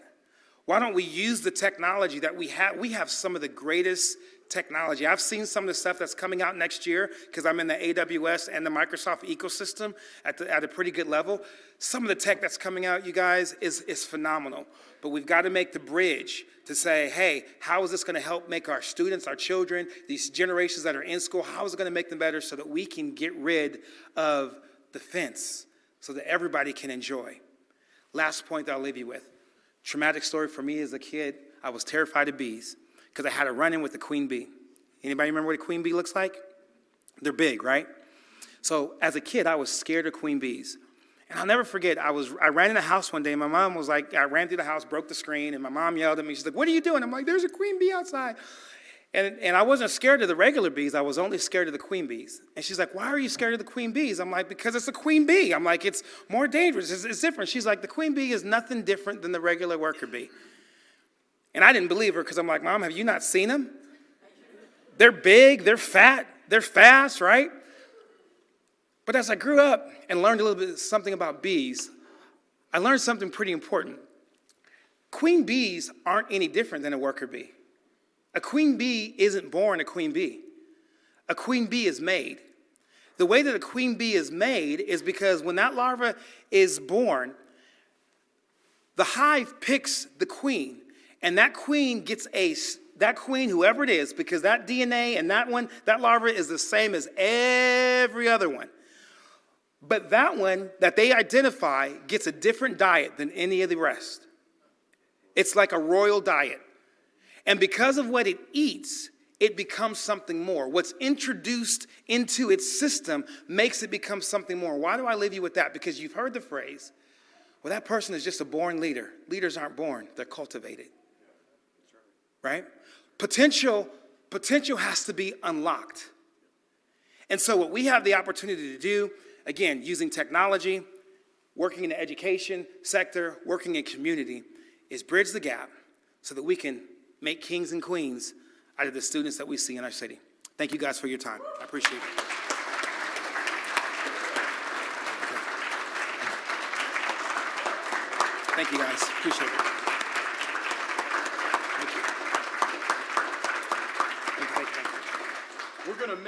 Why don't we use the technology that we have? We have some of the greatest technology. I've seen some of the stuff that's coming out next year because I'm in the AWS and the Microsoft ecosystem at a pretty good level. Some of the tech that's coming out, you guys, is phenomenal. But we've got to make the bridge to say, hey, how is this going to help make our students, our children, these generations that are in school, how is it going to make them better so that we can get rid of the fence so that everybody can enjoy? Last point that I'll leave you with. Traumatic story for me as a kid. I was terrified of bees because I had a run-in with the queen bee. Anybody remember what a queen bee looks like? They're big, right? So as a kid, I was scared of queen bees. And I'll never forget, I ran in the house one day, and my mom was like, I ran through the house, broke the screen, and my mom yelled at me. She's like, what are you doing? I'm like, there's a queen bee outside. And I wasn't scared of the regular bees. I was only scared of the queen bees. And she's like, why are you scared of the queen bees? I'm like, because it's a queen bee. I'm like, it's more dangerous. It's different. She's like, the queen bee is nothing different than the regular worker bee. And I didn't believe her because I'm like, Mom, have you not seen them? They're big, they're fat, they're fast, right? But as I grew up and learned a little bit something about bees, I learned something pretty important. Queen bees aren't any different than a worker bee. A queen bee isn't born a queen bee. A queen bee is made. The way that a queen bee is made is because when that larva is born, the hive picks the queen, and that queen gets that queen, whoever it is, because that DNA and that larva is the same as every other one. But that one that they identify gets a different diet than any of the rest. It's like a royal diet. And because of what it eats, it becomes something more. What's introduced into its system makes it become something more. Why do I leave you with that? Because you've heard the phrase, well, that person is just a born leader. Leaders aren't born, they're cultivated. Right? Potential has to be unlocked. And so what we have the opportunity to do, again, using technology, working in the education sector, working in community, is bridge the gap so that we can make kings and queens out of the students that we see in our city. Thank you guys for your time. I appreciate it. Thank you guys. Appreciate it. Thank you. Thank you. We're going to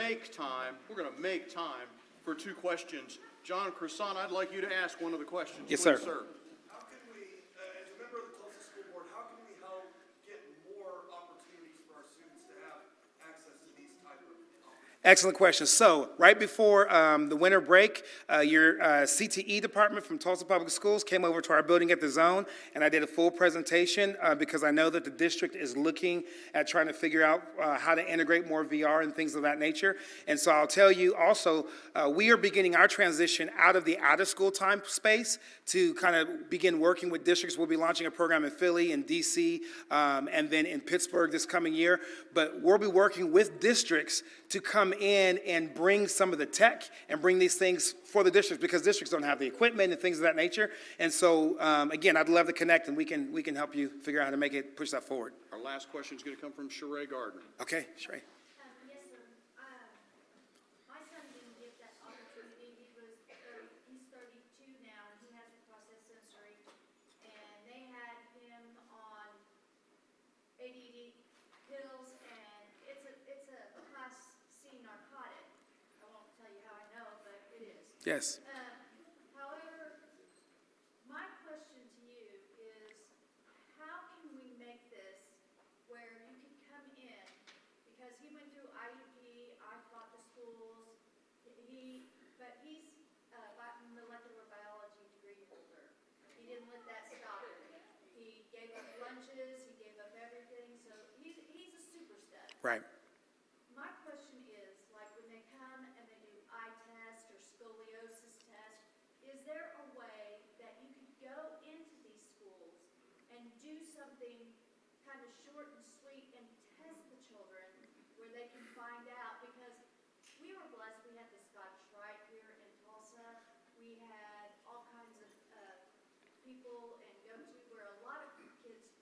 make time for 2 questions. John Croissant, I'd like you to ask one of the questions. Yes, please, sir. How can we, as a member of the Tulsa School Board, how can we help get more opportunities for our students to have access to these type of opportunities? Excellent question. So, right before the winter break, your CTE department from Tulsa Public Schools came over to our building at the Zone, and I did a full presentation because I know that the district is looking at trying to figure out how to integrate more VR and things of that nature. And so I'll tell you also, we are beginning our transition out of the out-of-school time space to kind of begin working with districts. We'll be launching a program in Philly and DC and then in Pittsburgh this coming year. But we'll be working with districts to come in and bring some of the tech and bring these things for the districts because districts don't have the equipment and things of that nature. And so, again, I'd love to connect and we can help you figure out how to make it, push that forward. Our last question is going to come from Sheree Gardner. Okay, Sheree. Yes, sir. My son didn't get that opportunity. He's 32 now, and he has a process sensory. And they had him on ADD pills, and it's a class C narcotic. I won't tell you how I know, but it is. Yes. However, my question to you is, how can we make this where you can come in, because he went through IEP, I fought the schools, but he's a molecular biology degree holder. He didn't let that stop him. He gave up lunches, he gave up everything, so he's a super stud. Right.